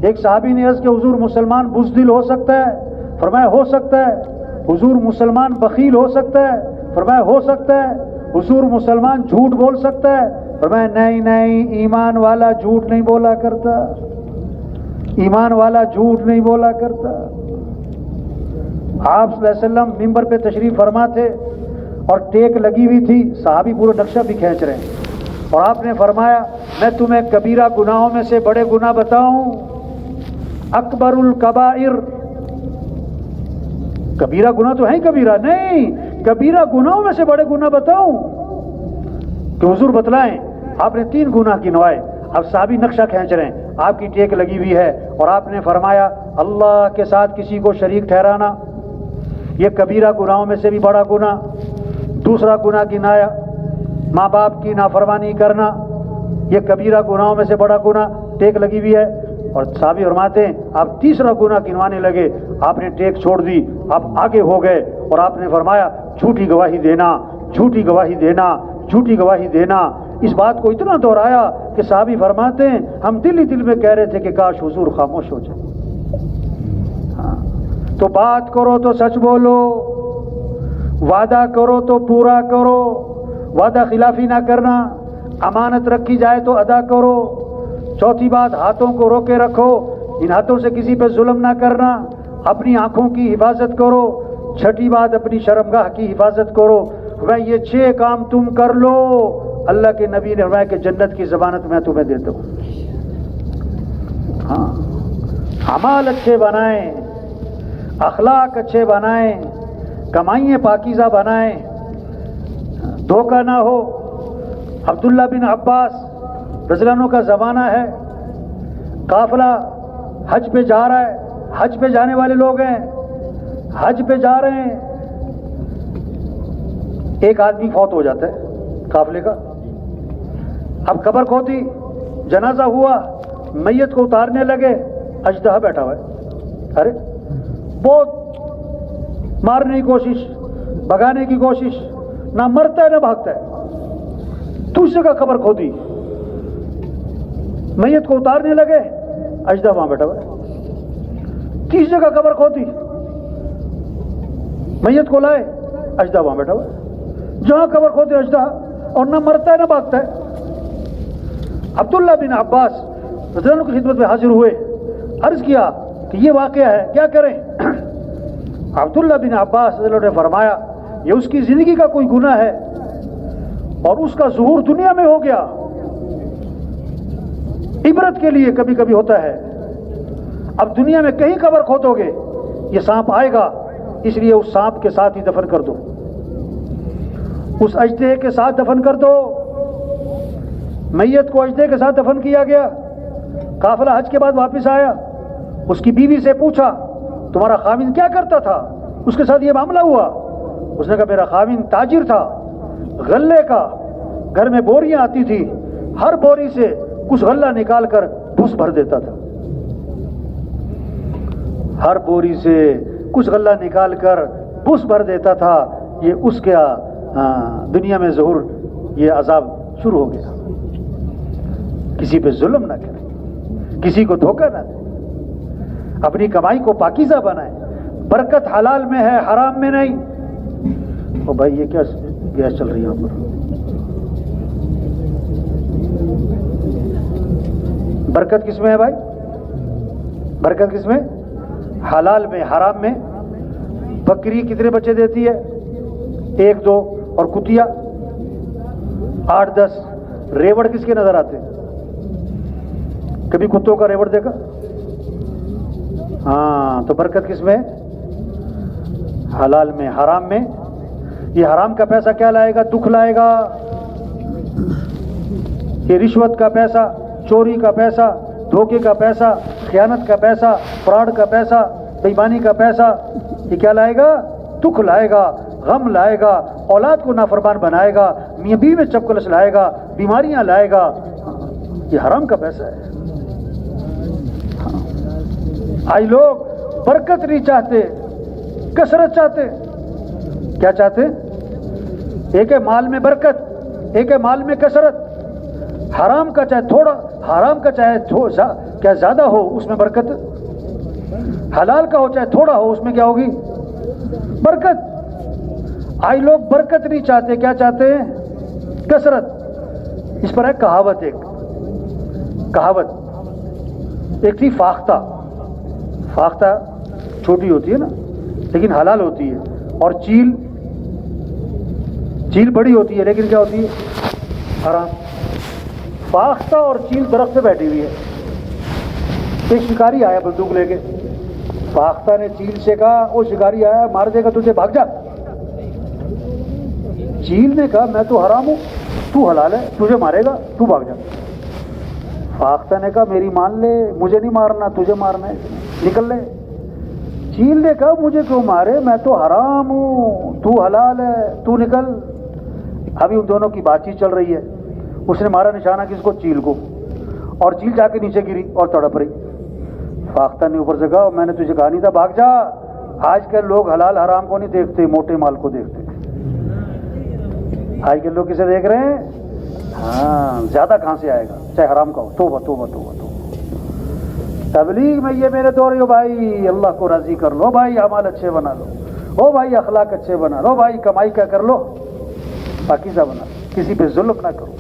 ایک صحابی نے عرض کہ حضور مسلمان بزدل ہو سکتا ہے؟ فرمایا ہو سکتا ہے. حضور مسلمان بخیل ہو سکتا ہے؟ فرمایا ہو سکتا ہے. حضور مسلمان جھوٹ بول سکتا ہے؟ فرمایا نہیں نہیں، ایمان والا جھوٹ نہیں بولا کرتا، ایمان والا جھوٹ نہیں بولا کرتا. آپ صلی اللہ علیہ وسلم ممبر پہ تشریف فرما تھے اور ٹیک لگی ہوئی تھی، صحابی پورا نقشہ بھی کھینچ رہے ہیں، اور آپ نے فرمایا میں تمہیں کبیرہ گناہوں میں سے بڑے گناہ بتاؤں؟ اکبر الکبائر، کبیرہ گناہ تو ہے کبیرہ نہیں، کبیرہ گناہوں میں سے بڑے گناہ بتاؤں کہ حضور بتلائیں. آپ نے 3 گناہ گنوائے. اب صحابی نقشہ کھینچ رہے ہیں، آپ کی ٹیک لگی ہوئی ہے، اور آپ نے فرمایا اللہ کے ساتھ کسی کو شریک ٹھہرانا، یہ کبیرہ گناہوں میں سے بھی بڑا گناہ. دوسرا گناہ گنایا ماں باپ کی نافرمانی کرنا، یہ کبیرہ گناہوں میں سے بڑا گناہ، ٹیک لگی ہوئی ہے. اور صحابی فرماتے ہیں آپ تیسرا گناہ گنوانے لگے، آپ نے ٹیک چھوڑ دی، آپ آگے ہو گئے، اور آپ نے فرمایا جھوٹی گواہی دینا، جھوٹی گواہی دینا، جھوٹی گواہی دینا. اس بات کو اتنا دہرایا کہ صحابی فرماتے ہیں ہم دل ہی دل میں کہہ رہے تھے کہ کاش حضور خاموش ہو جائے. تو بات کرو تو سچ بولو، وعدہ کرو تو پورا کرو، وعدہ خلافی نہ کرنا، امانت رکھی جائے تو ادا کرو. چوتھی بات ہاتھوں کو روکے رکھو، ان ہاتھوں سے کسی پہ ظلم نہ کرنا، اپنی آنکھوں کی حفاظت کرو. چھٹی بات اپنی شرمگاہ کی حفاظت کرو. میں یہ 6 کام تم کر لو، اللہ کے نبی نے فرمایا کہ جنت کی ضمانت میں تمہیں دیتا ہوں. ہاں، اعمال اچھے بنائیں، اخلاق اچھے بنائیں، کمائیں پاکیزہ بنائیں، دھوکہ نہ ہو. عبداللہ بن عباس رضی اللہ عنہ کا زمانہ ہے، قافلہ حج پہ جا رہا ہے، حج پہ جانے والے لوگ ہیں، حج پہ جا رہے ہیں، ایک آدمی فوت ہو جاتا ہے قافلے کا. اب قبر کھودی، جنازہ ہوا، میت کو اتارنے لگے، اژدہا بیٹھا ہوا ہے. ارے بہت مارنے کی کوشش، بھگانے کی کوشش، نہ مرتا ہے نہ بھاگتا ہے. دوسرے کا قبر کھودی، میت کو اتارنے لگے، اژدہا وہاں بیٹھا ہوا ہے. تیسرے کا قبر کھودی، میت کو لائے، اژدہا وہاں بیٹھا ہوا ہے. جہاں قبر کھودے اژدہا، اور نہ مرتا ہے نہ بھاگتا ہے. عبداللہ بن عباس رضی اللہ عنہ کی خدمت میں حاضر ہوئے، عرض کیا کہ یہ واقعہ ہے، کیا کریں؟ عبداللہ بن عباس رضی اللہ عنہ نے فرمایا یہ اس کی زندگی کا کوئی گناہ ہے اور اس کا ظہور دنیا میں ہو گیا. عبرت کے لیے کبھی کبھی ہوتا ہے. اب دنیا میں کہیں قبر کھودو گے یہ سانپ آئے گا، اس لیے اس سانپ کے ساتھ ہی دفن کر دو، اس اژدہے کے ساتھ دفن کر دو. میت کو اژدہے کے ساتھ دفن کیا گیا. قافلہ حج کے بعد واپس آیا، اس کی بیوی سے پوچھا تمہارا خاوند کیا کرتا تھا؟ اس کے ساتھ یہ معاملہ ہوا. اس نے کہا میرا خاوند تاجر تھا غلے کا، گھر میں بوریاں آتی تھی، ہر بوری سے کچھ غلہ نکال کر بھس بھر دیتا تھا، ہر بوری سے کچھ غلہ نکال کر بھس بھر دیتا تھا. یہ اس کے دنیا میں ظہور، یہ عذاب شروع ہو گیا. کسی پہ ظلم نہ کریں، کسی کو دھوکہ نہ دیں، اپنی کمائی کو پاکیزہ بنائیں. برکت حلال میں ہے، حرام میں نہیں. او بھائی یہ کیا گیس چل رہی ہے یہاں پر؟ برکت کس میں ہے بھائی؟ برکت کس میں؟ حلال میں. حرام میں بکری کتنے بچے دیتی ہے؟ 1 2، اور کتیا 8 10. ریوڑ کس کے نظر آتے ہیں؟ کبھی کتوں کا ریوڑ دیکھا؟ ہاں، تو برکت کس میں؟ حلال میں. حرام میں یہ حرام کا پیسہ کیا لائے گا؟ دکھ لائے گا. یہ رشوت کا پیسہ، چوری کا پیسہ، دھوکے کا پیسہ، خیانت کا پیسہ، فراڈ کا پیسہ، بے ایمانی کا پیسہ، یہ کیا لائے گا؟ دکھ لائے گا، غم لائے گا، اولاد کو نافرمان بنائے گا، میاں بیوی میں چپکلش لائے گا، بیماریاں لائے گا. یہ حرام کا پیسہ ہے. آئی لوگ برکت نہیں چاہتے، کثرت چاہتے. کیا چاہتے؟ ایک ہے مال میں برکت، ایک ہے مال میں کثرت. حرام کا چاہے تھوڑا، حرام کا چاہے کیا زیادہ ہو اس میں برکت، حلال کا ہو چاہے تھوڑا ہو اس میں کیا ہوگی؟ برکت. آج لوگ برکت نہیں چاہتے, کیا چاہتے ہیں؟ کثرت. اس پر ہے کہاوت, ایک کہاوت ایک تھی فاختہ. فاختہ چھوٹی ہوتی ہے نا لیکن حلال ہوتی ہے, اور چیل بڑی ہوتی ہے لیکن کیا ہوتی ہے؟ حرام. فاختہ اور چیل درخت پہ بیٹھی ہوئی ہے. ایک شکاری آیا بندوق لے کے, فاختہ نے چیل سے کہا, وہ شکاری آیا مار دے گا تجھے, بھاگ جا. چیل نے کہا میں تو حرام ہوں, تو حلال ہے, تجھے مارے گا, تو بھاگ جا. فاختہ نے کہا میری مان لے, مجھے نہیں مارنا, تجھے مارنا ہے, نکل لے. چیل نے کہا مجھے کیوں مارے, میں تو حرام ہوں, تو حلال ہے, تو نکل. ابھی ان دونوں کی بات چیت چل رہی ہے. اس نے مارا نشانہ کس کو؟ چیل کو, اور چیل جا کے نیچے گری اور تڑپ رہی. فاختہ نے اوپر سے کہا میں نے تجھے کہا نہیں تھا, بھاگ جا. آج کل لوگ حلال حرام کو نہیں دیکھتے, موٹے مال کو دیکھتے. آج کل لوگ کسے دیکھ رہے ہیں؟ ہاں, زیادہ کہاں سے آئے گا چاہے حرام کا ہو. توبہ توبہ توبہ توبہ. تبلیغ میں یہ میرے دور ہو بھائی, اللہ کو راضی کر لو بھائی, اعمال اچھے بنا لو, او بھائی اخلاق اچھے بنا لو بھائی, کمائی کا کر لو, پاکیزہ بنا لو, کسی پہ ظلم نہ کرو.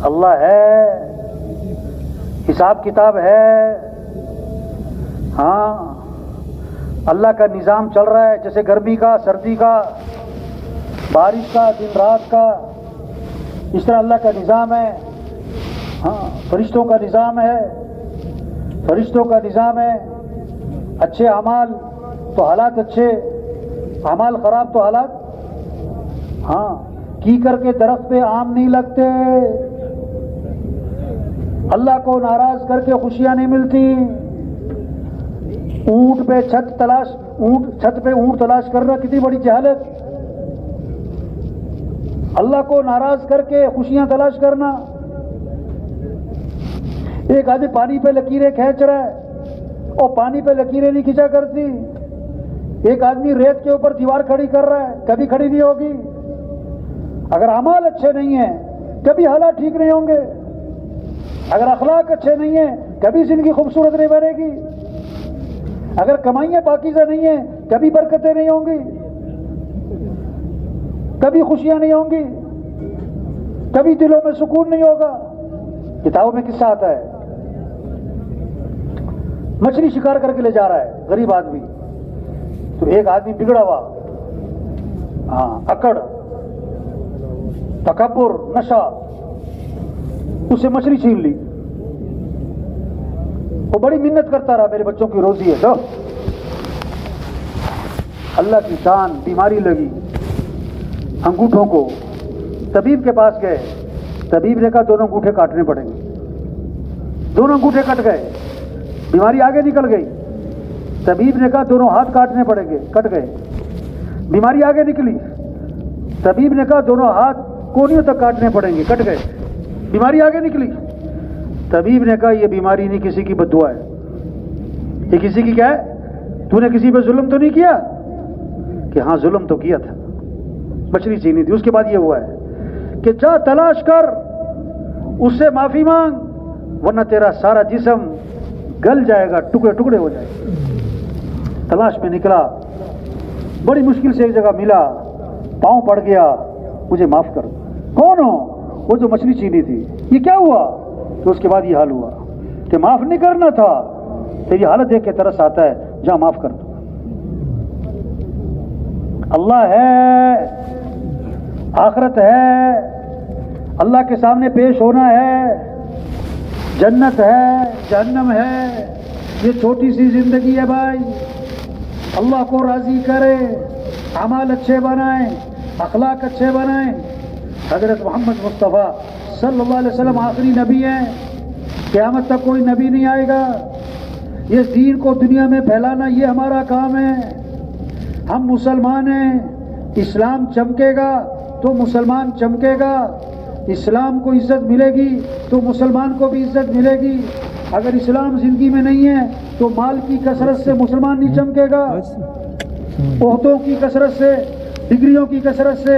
اللہ ہے, حساب کتاب ہے. ہاں, اللہ کا نظام چل رہا ہے, جیسے گرمی کا, سردی کا, بارش کا, دن رات کا, اس طرح اللہ کا نظام ہے. ہاں, فرشتوں کا نظام ہے, فرشتوں کا نظام ہے. اچھے اعمال تو حالات اچھے, اعمال خراب تو حالات. ہاں, کی کر کے درخت پہ آم نہیں لگتے, اللہ کو ناراض کر کے خوشیاں نہیں ملتی. اونٹ پہ چھت پہ اونٹ تلاش کرنا کتنی بڑی جہالت. اللہ کو ناراض کر کے خوشیاں تلاش کرنا. ایک آدمی پانی پہ لکیریں کھینچ رہا ہے, اور پانی پہ لکیریں نہیں کھینچا کرتی. ایک آدمی ریت کے اوپر دیوار کھڑی کر رہا ہے, کبھی کھڑی نہیں ہوگی. اگر اعمال اچھے نہیں ہیں کبھی حالات ٹھیک نہیں ہوں گے. اگر اخلاق اچھے نہیں ہیں کبھی زندگی خوبصورت نہیں بنے گی. اگر کمائیاں پاکیزہ نہیں ہیں کبھی برکتیں نہیں ہوں گی, کبھی خوشیاں نہیں ہوں گی, کبھی دلوں میں سکون نہیں ہوگا. کتابوں میں قصہ آتا ہے, مچھلی شکار کر کے لے جا رہا ہے غریب آدمی. تو ایک آدمی بگڑا ہوا, ہاں, اکڑ, تکبر, نشہ, اسے مچھلی چھین لی. وہ بڑی منت کرتا رہا, میرے بچوں کی روزی ہے, لو. اللہ کی شان, بیماری لگی انگوٹھوں کو. طبیب کے پاس گئے, طبیب نے کہا دونوں انگوٹھے کاٹنے پڑیں گے. دونوں انگوٹھے کٹ گئے, بیماری آگے نکل گئی. طبیب نے کہا دونوں ہاتھ کاٹنے پڑیں گے, کٹ گئے, بیماری آگے نکلی. طبیب نے کہا دونوں ہاتھ کونیوں تک کاٹنے پڑیں گے, کٹ گئے, بیماری آگے نکلی. طبیب نے کہا یہ بیماری نہیں, کسی کی بد دعا ہے. یہ کسی کی کیا ہے؟ تو نے کسی پہ ظلم تو نہیں کیا؟ کہ ہاں ظلم تو کیا تھا, مچھلی چھینی تھی. اس کے بعد یہ ہوا ہے کہ جا تلاش کر, اس سے معافی مانگ, ورنہ تیرا سارا جسم گل جائے گا, ٹکڑے ٹکڑے ہو جائے گا. تلاش میں نکلا, بڑی مشکل سے ایک جگہ ملا, پاؤں پڑ گیا, مجھے معاف کر. کون ہو؟ وہ جو مچھلی چھینی تھی. یہ کیا ہوا؟ تو اس کے بعد یہ حال ہوا کہ معاف نہیں کرنا تھا. تیری حالت دیکھ کے ترس آتا ہے, جا معاف کر دو. اللہ ہے, آخرت ہے, اللہ کے سامنے پیش ہونا ہے, جنت ہے, جہنم ہے. یہ چھوٹی سی زندگی ہے بھائی. اللہ کو راضی کرے, اعمال اچھے بنائیں, اخلاق اچھے بنائیں. حضرت محمد مصطفیٰ صلی اللہ علیہ وسلم آخری نبی ہیں, قیامت تک کوئی نبی نہیں آئے گا. یہ دین کو دنیا میں پھیلانا یہ ہمارا کام ہے. ہم مسلمان ہیں, اسلام چمکے گا تو مسلمان چمکے گا. اسلام کو عزت ملے گی تو مسلمان کو بھی عزت ملے گی. اگر اسلام زندگی میں نہیں ہے تو مال کی کثرت سے مسلمان نہیں چمکے گا, عہدوں کی کثرت سے, ڈگریوں کی کثرت سے,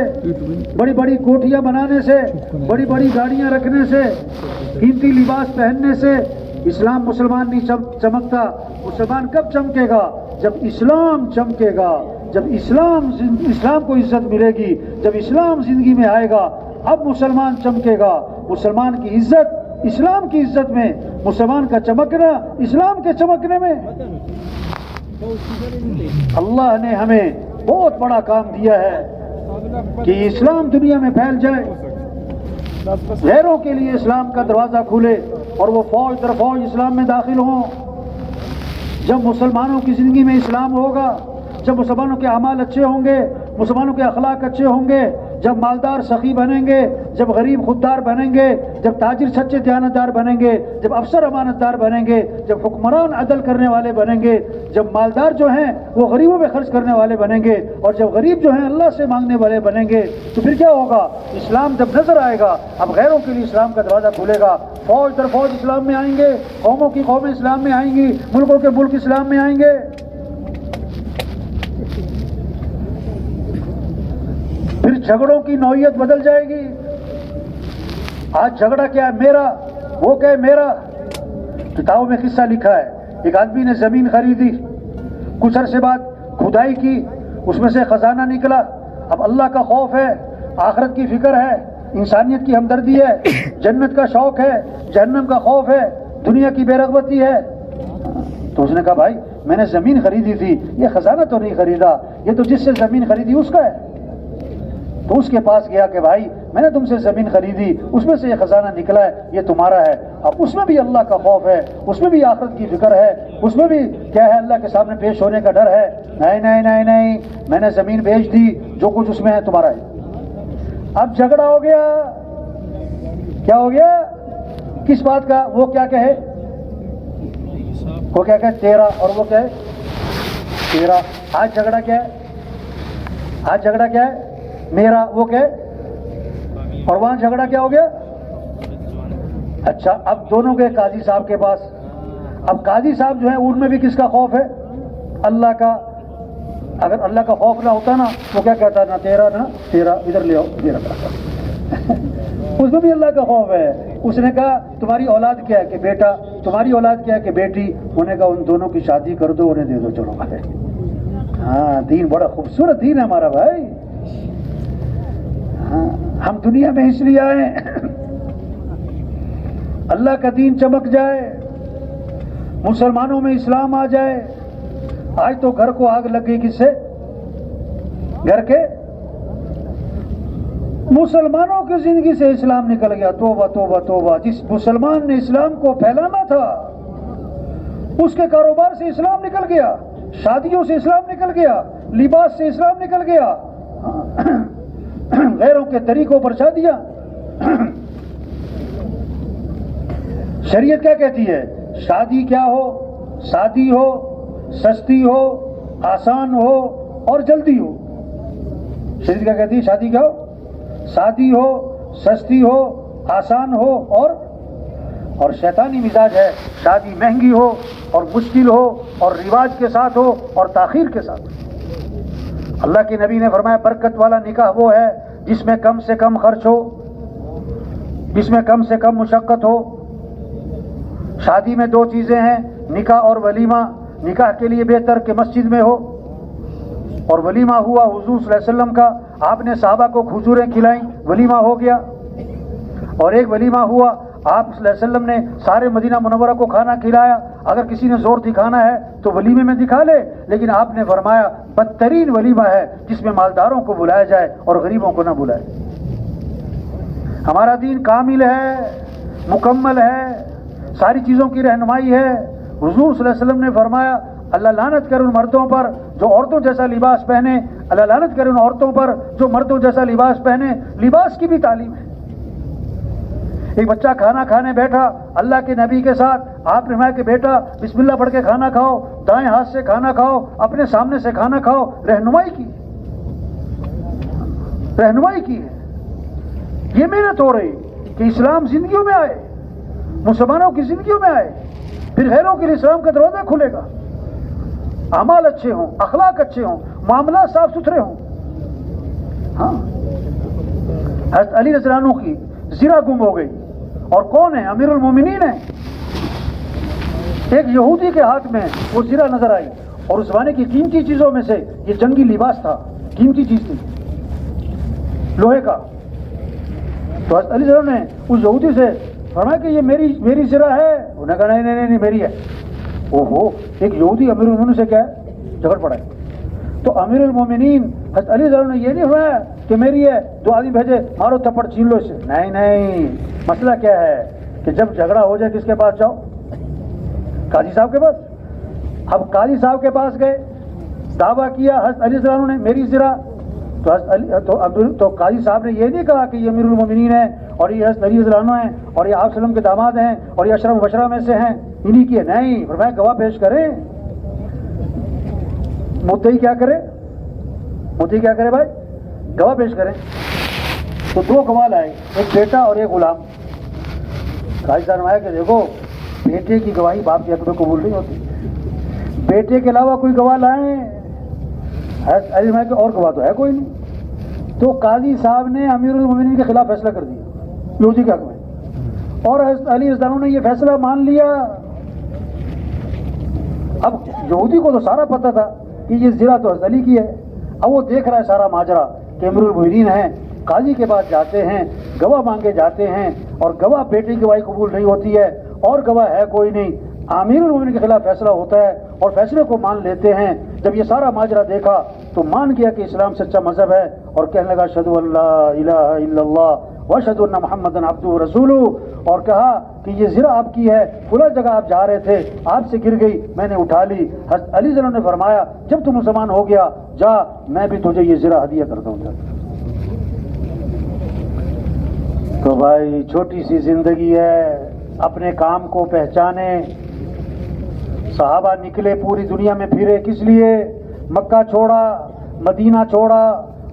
بڑی بڑی کوٹھیاں بنانے سے, بڑی بڑی گاڑیاں رکھنے سے, قیمتی لباس پہننے سے اسلام مسلمان نہیں چمکتا. مسلمان کب چمکے گا؟ جب اسلام چمکے گا, جب اسلام کو عزت ملے گی، جب اسلام زندگی میں آئے گا، اب مسلمان چمکے گا. مسلمان کی عزت اسلام کی عزت میں، مسلمان کا چمکنا اسلام کے چمکنے میں. اللہ نے ہمیں بہت بڑا کام دیا ہے کہ اسلام دنیا میں پھیل جائے، غیروں کے لیے اسلام کا دروازہ کھلے اور وہ فوج در فوج اسلام میں داخل ہوں. جب مسلمانوں کی زندگی میں اسلام ہوگا، جب مسلمانوں کے اعمال اچھے ہوں گے، مسلمانوں کے اخلاق اچھے ہوں گے، جب مالدار سخی بنیں گے، جب غریب خوددار بنیں گے، جب تاجر سچے دیانتدار بنیں گے، جب افسر امانت دار بنیں گے، جب حکمران عدل کرنے والے بنیں گے، جب مالدار جو ہیں وہ غریبوں میں خرچ کرنے والے بنیں گے، اور جب غریب جو ہیں اللہ سے مانگنے والے بنیں گے، تو پھر کیا ہوگا؟ اسلام جب نظر آئے گا، اب غیروں کے لیے اسلام کا دروازہ کھلے گا. فوج در فوج اسلام میں آئیں گے، قوموں کی قومیں اسلام میں آئیں گی، ملکوں کے ملک اسلام میں آئیں گے. پھر جھگڑوں کی نوعیت بدل جائے گی. آج جھگڑا کیا ہے؟ میرا، وہ کہ میرا. کتابوں میں قصہ لکھا ہے، ایک آدمی نے زمین خریدی، کچھ عرصے بعد کھدائی کی، اس میں سے خزانہ نکلا. اب اللہ کا خوف ہے، آخرت کی فکر ہے، انسانیت کی ہمدردی ہے، جنت کا شوق ہے، جہنم کا خوف ہے، دنیا کی بے رغبتی ہے. تو اس نے کہا بھائی میں نے زمین خریدی تھی، یہ خزانہ تو نہیں خریدا، یہ تو جس سے زمین خریدی اس کا ہے. تو اس کے پاس گیا کہ بھائی میں نے تم سے زمین خریدی، اس میں سے یہ خزانہ نکلا ہے، یہ تمہارا ہے. اب اس میں بھی اللہ کا خوف ہے، اس میں بھی آخرت کی فکر ہے، اس میں بھی کیا ہے؟ اللہ کے سامنے پیش ہونے کا ڈر ہے. نہیں نہیں نہیں نہیں، میں نے زمین بیچ دی، جو کچھ اس میں ہے تمہارا ہے. اب جھگڑا ہو گیا. کیا ہو گیا؟ کس بات کا؟ وہ کیا کہے؟ وہ کیا کہے؟ تیرا. اور وہ کیا ہے؟ تیرا. آج جھگڑا کیا ہے؟ آج جھگڑا کیا ہے؟ میرا. وہ کہے. اور وہاں جھگڑا کیا ہو گیا؟ اچھا اب دونوں گئے قاضی صاحب کے پاس. اب قاضی صاحب جو ہیں ان میں بھی کس کا خوف ہے؟ اللہ کا. اگر اللہ کا خوف نہ ہوتا نا تو کیا کہتا؟ نہ تیرا نہ تیرا، ادھر لے آؤ میرا. اس میں بھی اللہ کا خوف ہے. اس نے کہا تمہاری اولاد کیا ہے؟ کہ بیٹا. تمہاری اولاد کیا ہے؟ کہ بیٹی. انہوں نے کہا ان دونوں کی شادی کر دو، انہیں دے دو. چلو بھائی. ہاں دین بڑا خوبصورت دین ہے ہمارا بھائی. ہاں ہم دنیا میں اس لیے آئے اللہ کا دین چمک جائے، مسلمانوں میں اسلام آ جائے. آج تو گھر کو آگ لگ گئی. کس سے؟ گھر کے مسلمانوں کی زندگی سے اسلام نکل گیا. توبہ توبہ توبہ. جس مسلمان نے اسلام کو پھیلانا تھا اس کے کاروبار سے اسلام نکل گیا، شادیوں سے اسلام نکل گیا، لباس سے اسلام نکل گیا، غیروں کے طریقوں پر شادیاں. شریعت کیا کہتی ہے؟ شادی کیا ہو؟ سادی ہو، سستی ہو، آسان ہو اور جلدی ہو. شریعت کیا کہتی ہے؟ شادی کیا ہو؟ سادی ہو، سستی ہو، آسان ہو اور شیطانی مزاج ہے شادی مہنگی ہو اور مشکل ہو اور رواج کے ساتھ ہو اور تاخیر کے ساتھ. اللہ کے نبی نے فرمایا برکت والا نکاح وہ ہے جس میں کم سے کم خرچ ہو، جس میں کم سے کم مشقت ہو. شادی میں دو چیزیں ہیں، نکاح اور ولیمہ. نکاح کے لیے بہتر کہ مسجد میں ہو، اور ولیمہ ہوا حضور صلی اللہ علیہ وسلم کا، آپ نے صحابہ کو کھجوریں کھلائیں، ولیمہ ہو گیا. اور ایک ولیمہ ہوا آپ صلی اللہ علیہ وسلم نے سارے مدینہ منورہ کو کھانا کھلایا. اگر کسی نے زور دکھانا ہے تو ولیمے میں دکھا لے، لیکن آپ نے فرمایا بدترین ولیمہ ہے جس میں مالداروں کو بلایا جائے اور غریبوں کو نہ بلائے. ہمارا دین کامل ہے، مکمل ہے، ساری چیزوں کی رہنمائی ہے. حضور صلی اللہ علیہ وسلم نے فرمایا اللہ لعنت کرے ان مردوں پر جو عورتوں جیسا لباس پہنے، اللہ لعنت کرے ان عورتوں پر جو مردوں جیسا لباس پہنے. لباس کی بھی تعلیم ہے. ایک بچہ کھانا کھانے بیٹھا اللہ کے نبی کے ساتھ، آپ نے فرمایا کہ بیٹا بسم اللہ پڑھ کے کھانا کھاؤ، دائیں ہاتھ سے کھانا کھاؤ، اپنے سامنے سے کھانا کھاؤ. رہنمائی کی، رہنمائی کی ہے. یہ محنت ہو رہی کہ اسلام زندگیوں میں آئے، مسلمانوں کی زندگیوں میں آئے، پھر غیروں کے لیے اسلام کا دروازہ کھلے گا. اعمال اچھے ہوں، اخلاق اچھے ہوں، معاملات صاف ستھرے ہوں. ہاں حضرت علی رضی اللہ عنہ کی زرہ گم ہو گئی، اور کون ہے؟ امیر المومنین ہے. ایک یہودی کے ہاتھ میں وہ زرہ نظر آئی، اور اس زمانے کی قیمتی چیزوں میں سے یہ جنگی لباس تھا، قیمتی چیز تھی لوہے کا. تو حضرت علی نے اس یہودی سے فرمایا کہ یہ میری زرہ ہے. انہوں نے کہا نہیں میری ہے. اوہو، ایک یہودی امیر المومنین سے کیا ہے جھگڑ پڑا ہے. تو امیر المومنین حضرت علی نے یہ نہیں فرمایا کہ میری ہے، 2 آدمی بھیجے مارو تھپڑ چھین لو اسے. نہیں، مسئلہ کیا ہے کہ جب جھگڑا ہو جائے کس کے پاس جاؤ؟ قاضی صاحب کے پاس. اب قاضی صاحب کے پاس گئے، دعویٰ کیا حضرت علی نے میری زرہ. تو قاضی صاحب نے یہ نہیں کہا کہ یہ امیر المومنین ہے اور یہ حضرت علی عنہ ہیں اور یہ آپ صلی اللہ علیہ وسلم کے داماد ہیں اور یہ اشرف مبشرہ میں سے ہیں، انہی کی ہے. نہیں، فرمایا گواہ پیش کریں. مدعی کیا کرے بھائی؟ گواہ پیش کریں. تو 2 گواہ لائے، ایک بیٹا اور ایک غلام. قاضی صاحب نے آیا کہ دیکھو، بیٹے کی گواہی باپ کے حق میں قبول نہیں ہوتی، بیٹے کے علاوہ کوئی گواہ لائیں. حضرت علی کہ اور گواہ تو ہے کوئی نہیں. تو قاضی صاحب نے امیر المومنین کے خلاف فیصلہ کر دیا یہودی کے حق میں، اور حضرت علی رضی اللہ عنہ نے یہ فیصلہ مان لیا. اب یہودی کو تو سارا پتہ تھا کہ یہ زرہ تو حضرت علی کی ہے. اب وہ دیکھ رہا ہے سارا ماجرا کہ امیر المومنین ہیں، قاضی کے پاس جاتے ہیں، گواہ مانگے جاتے ہیں، اور گواہ بیٹے کی گواہی قبول نہیں ہوتی ہے اور گواہ ہے کوئی نہیں. امیر المومنین کے خلاف فیصلہ ہوتا ہے اور فیصلے کو مان لیتے ہیں. جب یہ سارا ماجرا دیکھا تو مان گیا کہ اسلام سچا مذہب ہے اور کہنے لگا اشہد ان لا الہ الا اللہ واشہد ان محمد عبدہ ورسولہ. اور کہا کہ یہ زرہ آپ کی ہے، فلاں جگہ آپ جا رہے تھے، آپ سے گر گئی، میں نے اٹھا لی. حضرت علی رضی اللہ عنہ نے فرمایا جب تم مسلمان ہو گیا جا، میں بھی تجھے یہ زرہ ہدیہ کرتا ہوں. تو بھائی چھوٹی سی زندگی ہے، اپنے کام کو پہچانے. صحابہ نکلے پوری دنیا میں پھرے، کس لیے؟ مکہ چھوڑا، مدینہ چھوڑا،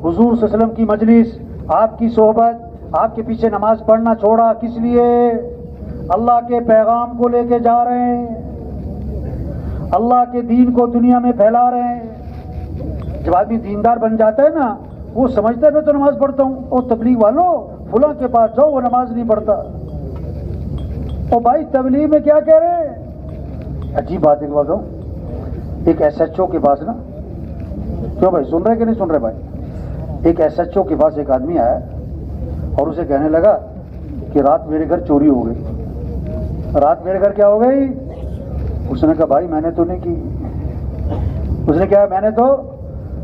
حضور صلی اللہ علیہ وسلم کی مجلس، آپ کی صحبت، آپ کے پیچھے نماز پڑھنا چھوڑا. کس لیے؟ اللہ کے پیغام کو لے کے جا رہے ہیں، اللہ کے دین کو دنیا میں پھیلا رہے ہیں. جب آدمی دیندار بن جاتا ہے نا، وہ سمجھتا ہے میں تو نماز پڑھتا ہوں، اور تبلیغ والوں فلاں کے پاس جاؤ وہ نماز نہیں پڑھتا. اور بھائی تبلیغ میں کیا کہہ رہے ہیں؟ عجیب بات ایک بات ہوں، ایک ایس ایچ او کے پاس نا، کیوں بھائی سن رہے کہ نہیں سن رہے بھائی؟ ایک ایس ایچ او کے پاس ایک آدمی آیا اور اسے کہنے لگا کہ رات میرے گھر چوری ہو گئی. رات میرے گھر کیا ہو گئی؟ اس نے کہا بھائی میں نے تو نہیں کی. اس نے کہا میں نے تو.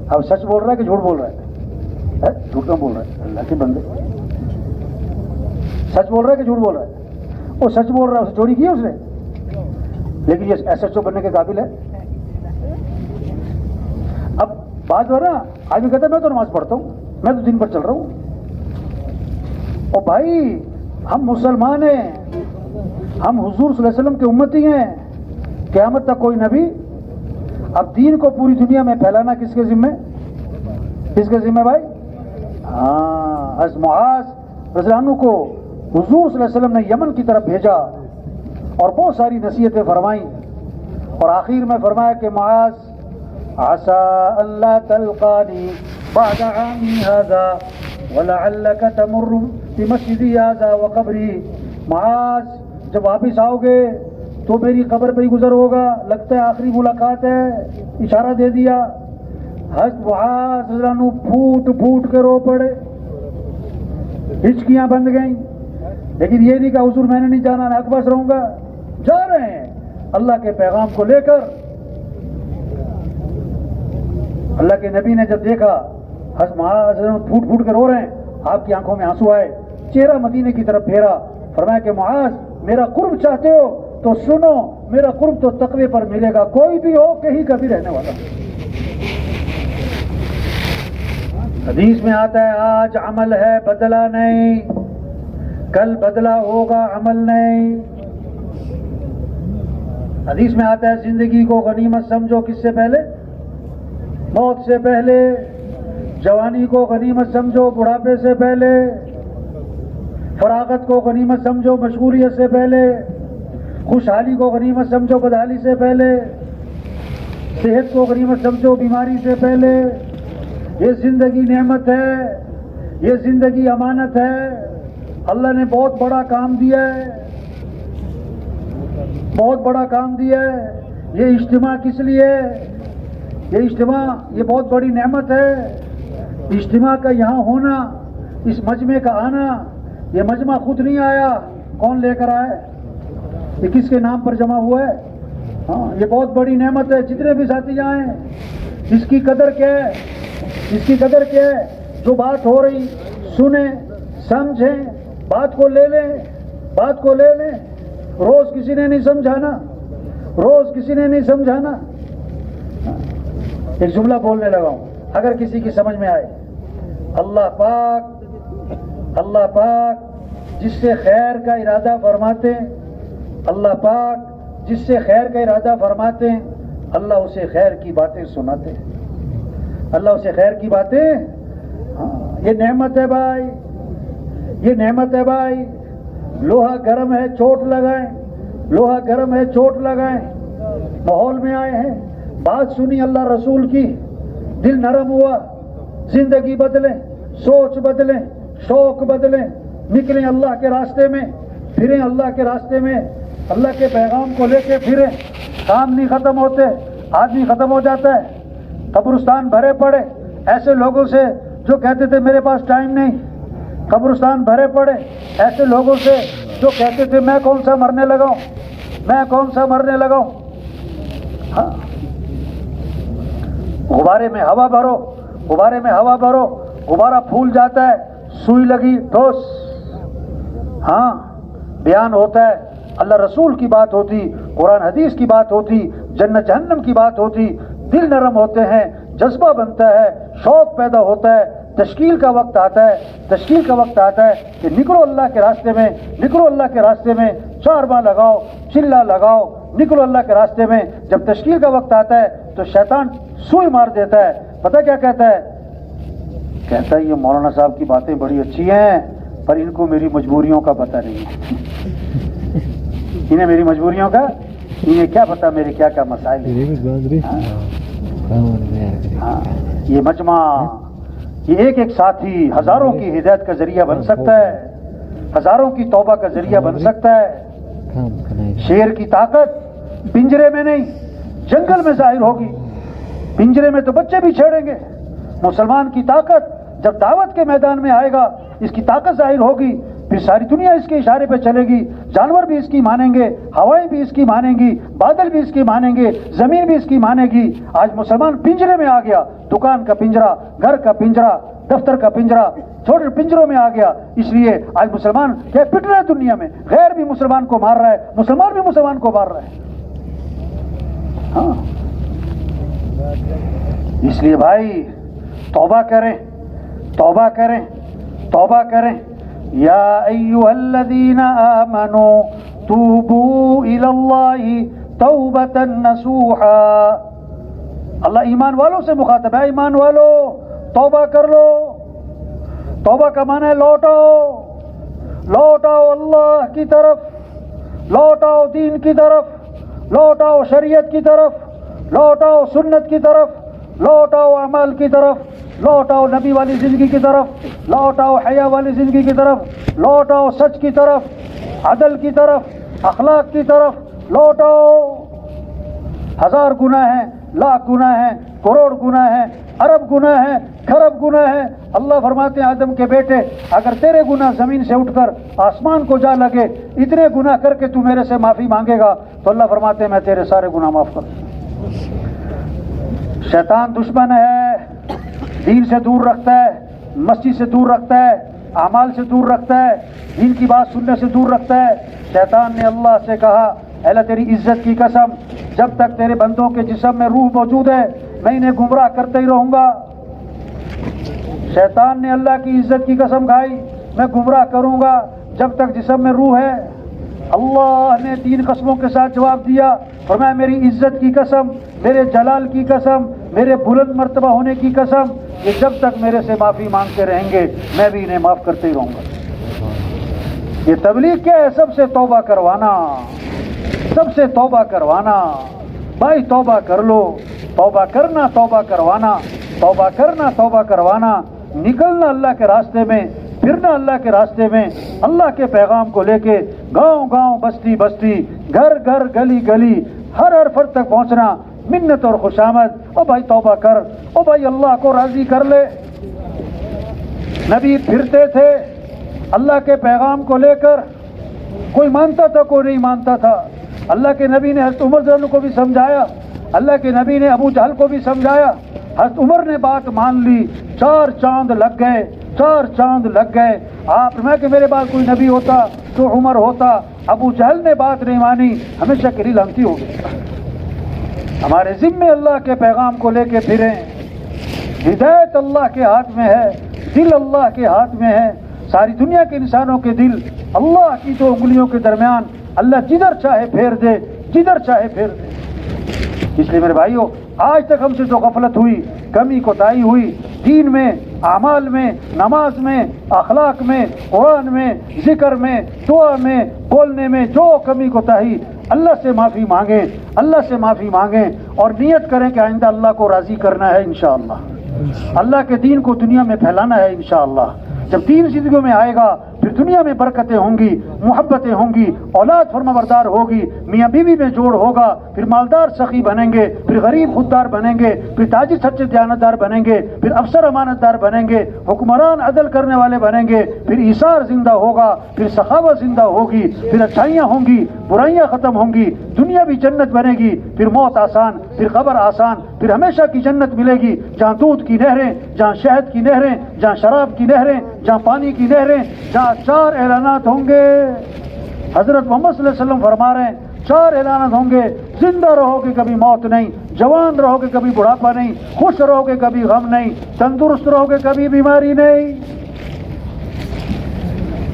اب سچ بول رہا ہے کہ جھوٹ بول رہا ہے؟ جھوٹ کیوں بول رہا ہے؟ اللہ کے بندے، سچ بول رہا ہے کہ جھوٹ بول رہا ہے؟ وہ سچ بول رہا ہے، اسے چوری کی ہے اس نے، لیکن یہ ایس ایچ او بننے کے قابل ہے. اب بات ہو نا، آدمی کہتا ہے میں تو نماز پڑھتا ہوں، میں تو دن پر چل رہا ہوں. اور بھائی ہم مسلمان ہیں، ہم حضور صلی اللہ علیہ وسلم کے امتی ہیں، قیامت تک کوئی نبی. اب دین کو پوری دنیا میں پھیلانا کس کے ذمہ؟ کس کے ذمہ بھائی؟ ہاں، حضرت معاذ رضی اللہ عنہ کو حضور صلی اللہ علیہ وسلم نے یمن کی طرف بھیجا اور بہت ساری نصیحتیں فرمائیں، اور آخر میں فرمایا کہ معاذ عسى ان لا تلقاني بعد عامي هذا ولعلك تمر بمسجدي هذا وقبري. معاذ جب واپس آؤ گے تو میری قبر پہ ہی گزر ہوگا، لگتا ہے آخری ملاقات ہے. اشارہ دے دیا. حضرت معاذ رضی اللہ عنہ پھوٹ پھوٹ کے رو پڑے، ہچکیاں بند گئیں، لیکن یہ نہیں کہا حضور میں نے نہیں جانا، میں حق بس رہوں گا. جا رہے ہیں اللہ کے پیغام کو لے کر. اللہ کے نبی نے جب دیکھا حضرت معاذ پھوٹ پھوٹ کے رو رہے ہیں، آپ کی آنکھوں میں آنسو آئے، چہرہ مدینے کی طرف پھیرا، فرمایا کہ معاذ میرا قرب چاہتے ہو تو سنو، میرا قرب تو تقوی پر ملے گا، کوئی بھی ہو کہیں کا بھی رہنے والا. حدیث میں آتا ہے آج عمل ہے بدلہ نہیں، کل بدلہ ہوگا عمل نہیں. حدیث میں آتا ہے زندگی کو غنیمت سمجھو، کس سے پہلے؟ موت سے پہلے. جوانی کو غنیمت سمجھو، بڑھاپے سے پہلے. فراغت کو غنیمت سمجھو، مشغولیت سے پہلے. خوشحالی کو غنیمت سمجھو، بدحالی سے پہلے. صحت کو غنیمت سمجھو، بیماری سے پہلے. یہ زندگی نعمت ہے، یہ زندگی امانت ہے. اللہ نے بہت بڑا کام دیا ہے، بہت بڑا کام دیا ہے. یہ اجتماع کس لیے؟ یہ اجتماع یہ بہت بڑی نعمت ہے. اجتماع کا یہاں ہونا, اس مجمع کا آنا, یہ مجمع خود نہیں آیا, کون لے کر آئے؟ یہ کس کے نام پر جمع ہوا ہے؟ ہاں, یہ بہت بڑی نعمت ہے. جتنے بھی ساتھی آئے ہیں, اس کی قدر کیا ہے؟ اس کی قدر کیا ہے؟ جو بات ہو رہی سنیں, سمجھیں, بات کو لے لیں, بات کو لے لیں. روز کسی نے نہیں سمجھانا, روز کسی نے نہیں سمجھانا. ایک جملہ بولنے لگا ہوں, اگر کسی کی سمجھ میں آئے. اللہ پاک جس سے خیر کا ارادہ فرماتے ہیں, اللہ پاک جس سے خیر کا ارادہ فرماتے ہیں, اللہ اسے خیر کی باتیں سناتے ہیں. اللہ اسے خیر کی باتیں. ہاں, یہ نعمت ہے بھائی, یہ نعمت ہے بھائی. لوہا گرم ہے, چوٹ لگائیں. لوہا گرم ہے, چوٹ لگائیں. ماحول میں آئے ہیں, بات سنی اللہ رسول کی, دل نرم ہوا, زندگی بدلیں, سوچ بدلیں, شوق بدلیں, نکلیں اللہ کے راستے میں, پھریں اللہ کے راستے میں, اللہ کے پیغام کو لے کے پھریں. کام نہیں ختم ہوتے, آدمی ختم ہو جاتا ہے. قبرستان بھرے پڑے ایسے لوگوں سے جو کہتے تھے میرے پاس ٹائم نہیں. قبرستان بھرے پڑے ایسے لوگوں سے جو کہتے تھے میں کون سا مرنے لگا ہوں, میں کون سا مرنے لگا ہوں. ہاں, غبارے میں ہوا بھرو, غبارے میں ہوا بھرو, غبارہ پھول جاتا ہے, سوئی لگی ٹھوس. ہاں, بیان ہوتا ہے, اللہ رسول کی بات ہوتی, قرآن حدیث کی بات ہوتی, جنت جہنم کی بات ہوتی, دل نرم ہوتے ہیں, جذبہ بنتا ہے, شوق پیدا ہوتا ہے. تشکیل کا وقت آتا ہے, تشکیل کا وقت آتا ہے کہ نکلو اللہ کے راستے میں, نکلو اللہ کے راستے میں. چارباں لگاؤ, چلا لگاؤ, نکلو اللہ کے راستے میں. جب تشکیل کا وقت آتا ہے تو شیطان سوئی مار دیتا ہے. پتہ کیا کہتا ہے؟ کہتا ہے یہ مولانا صاحب کی باتیں بڑی اچھی ہیں پر ان کو میری مجبوریوں کا پتہ نہیں ہے. انہیں میری مجبوریوں کا, انہیں کیا پتہ میرے کیا کیا مسائل ہیں. ہاں, یہ مجمع, یہ ایک ایک ساتھی ہزاروں کی ہدایت کا ذریعہ بن سکتا ہے, ہزاروں کی توبہ کا ذریعہ بن سکتا ہے. شیر کی طاقت پنجرے میں نہیں جنگل میں ظاہر ہوگی. پنجرے میں تو بچے بھی چھیڑیں گے. مسلمان کی طاقت جب دعوت کے میدان میں آئے گا, اس کی طاقت ظاہر ہوگی, پھر ساری دنیا اس کے اشارے پہ چلے گی. جانور بھی اس کی مانیں گے, ہوائیں بھی اس کی مانیں گی, بادل بھی اس کی مانیں گے, زمین بھی اس کی مانے گی. آج مسلمان پنجرے میں آ گیا, دکان کا پنجرا, گھر کا پنجرا, دفتر کا پنجرا, چھوٹے پنجروں میں آ گیا. اس لیے آج مسلمان کیا پٹ رہا ہے دنیا میں, غیر بھی مسلمان کو مار رہا ہے, مسلمان بھی مسلمان کو مار رہا ہے. ہاں, اس لیے بھائی توبہ کریں, توبہ کریں, توبہ کریں. یا ایھا الذین آمنوا توبوا الی اللہ توبۃ نصوحا. اللہ ایمان والوں سے مخاطب ہے, ایمان والو توبہ کر لو. توبہ کا معنی ہے لوٹاؤ, لوٹاؤ اللہ کی طرف, لوٹاؤ دین کی طرف, لوٹاؤ شریعت کی طرف, لوٹاؤ سنت کی طرف, لوٹاؤ عمل کی طرف, لوٹاؤ نبی والی زندگی کی طرف, لوٹاؤ حیا والی زندگی کی طرف, لوٹاؤ سچ کی طرف, عدل کی طرف, اخلاق کی طرف لوٹاؤ. ہزار گناہ ہیں, لاکھ گناہ ہیں, کروڑ گناہ ہیں, ارب گناہ ہیں, کھرب گناہ ہیں. اللہ فرماتے ہیں آدم کے بیٹے اگر تیرے گناہ زمین سے اٹھ کر آسمان کو جا لگے, اتنے گناہ کر کے تو میرے سے معافی مانگے گا تو اللہ فرماتے ہیں میں تیرے سارے گناہ معاف کر دوں. شیطان دشمن ہے, دین سے دور رکھتا ہے, مسجد سے دور رکھتا ہے, اعمال سے دور رکھتا ہے, دین کی بات سننے سے دور رکھتا ہے. شیطان نے اللہ سے کہا اے اللہ تیری عزت کی قسم, جب تک تیرے بندوں کے جسم میں روح موجود ہے میں انہیں گمراہ کرتے ہی رہوں گا. شیطان نے اللہ کی عزت کی قسم کھائی میں گمراہ کروں گا جب تک جسم میں روح ہے. اللہ نے 3 قسموں کے ساتھ جواب دیا, فرمایا میری عزت کی قسم, میرے جلال کی قسم, میرے بلند مرتبہ ہونے کی قسم, یہ جب تک میرے سے معافی مانگتے رہیں گے میں بھی انہیں معاف کرتے ہی رہوں گا. یہ تبلیغ کیا ہے؟ سب سے توبہ کروانا, سب سے توبہ کروانا. بھائی توبہ کر لو, توبہ کرنا, توبہ کروانا, توبہ کرنا, توبہ کروانا, نکلنا اللہ کے راستے میں, پھرنا اللہ کے راستے میں, اللہ کے پیغام کو لے کے گاؤں گاؤں, بستی بستی, گھر گھر, گلی گلی, ہر فرد تک پہنچنا. منت اور خوشامد. او بھائی توبہ کر, او بھائی اللہ کو راضی کر لے. نبی پھرتے تھے اللہ کے پیغام کو لے کر, کوئی مانتا تھا کوئی نہیں مانتا تھا. اللہ کے نبی نے حضرت عمر رضی اللہ عنہ کو بھی سمجھایا, اللہ کے نبی نے ابو جہل کو بھی سمجھایا. حضرت عمر نے بات مان لی, 4 چاند لگ گئے, 4 چاند لگ گئے. آپ میں کہ میرے بعد کوئی نبی ہوتا تو عمر ہوتا. ابو جہل نے بات نہیں مانی, ہمیشہ کے لیے لعنتی ہو گئی. ہمارے ذمے اللہ کے پیغام کو لے کے پھریں. ہدایت اللہ کے ہاتھ میں ہے, دل اللہ کے ہاتھ میں ہے. ساری دنیا کے انسانوں کے دل اللہ کی 2 انگلیوں کے درمیان, اللہ جدھر چاہے پھیر دے, جدھر چاہے پھیر دے. اس لیے میرے بھائیوں, آج تک ہم سے جو غفلت ہوئی, کمی کوتاہی ہوئی, دین میں, اعمال میں, نماز میں, اخلاق میں, قرآن میں, ذکر میں, دعا میں, بولنے میں جو کمی کوتاہی, اللہ سے معافی مانگیں, اللہ سے معافی مانگیں اور نیت کریں کہ آئندہ اللہ کو راضی کرنا ہے انشاءاللہ. اللہ کے دین کو دنیا میں پھیلانا ہے انشاءاللہ. جب دین زندگیوں میں آئے گا پھر دنیا میں برکتیں ہوں گی, محبتیں ہوں گی, اولاد فرمانبردار ہوگی, میاں بیوی میں جوڑ ہوگا, پھر مالدار سخی بنیں گے, پھر غریب خوددار بنیں گے, پھر تاجر سچے دیانتدار بنیں گے, پھر افسر امانت دار بنیں گے, حکمران عدل کرنے والے بنیں گے, پھر ایثار زندہ ہوگا, پھر سخاوت زندہ ہوگی, پھر اچھائیاں ہوں گی, برائیاں ختم ہوں گی, دنیا بھی جنت بنے گی, پھر موت آسان, پھر قبر آسان, پھر ہمیشہ کی جنت ملے گی جہاں دودھ کی نہریں, جہاں شہد کی نہریں, جہاں شراب کی نہریں, جہاں پانی کی نہریں, جہاں 4 اعلانات ہوں گے. حضرت محمد صلی اللہ علیہ وسلم فرما رہے ہیں 4 اعلانات ہوں گے. زندہ رہو گے کبھی موت نہیں, جوان رہو گے کبھی بڑھاپا نہیں, خوش رہو گے کبھی غم نہیں, تندرست رہو گے کبھی بیماری نہیں.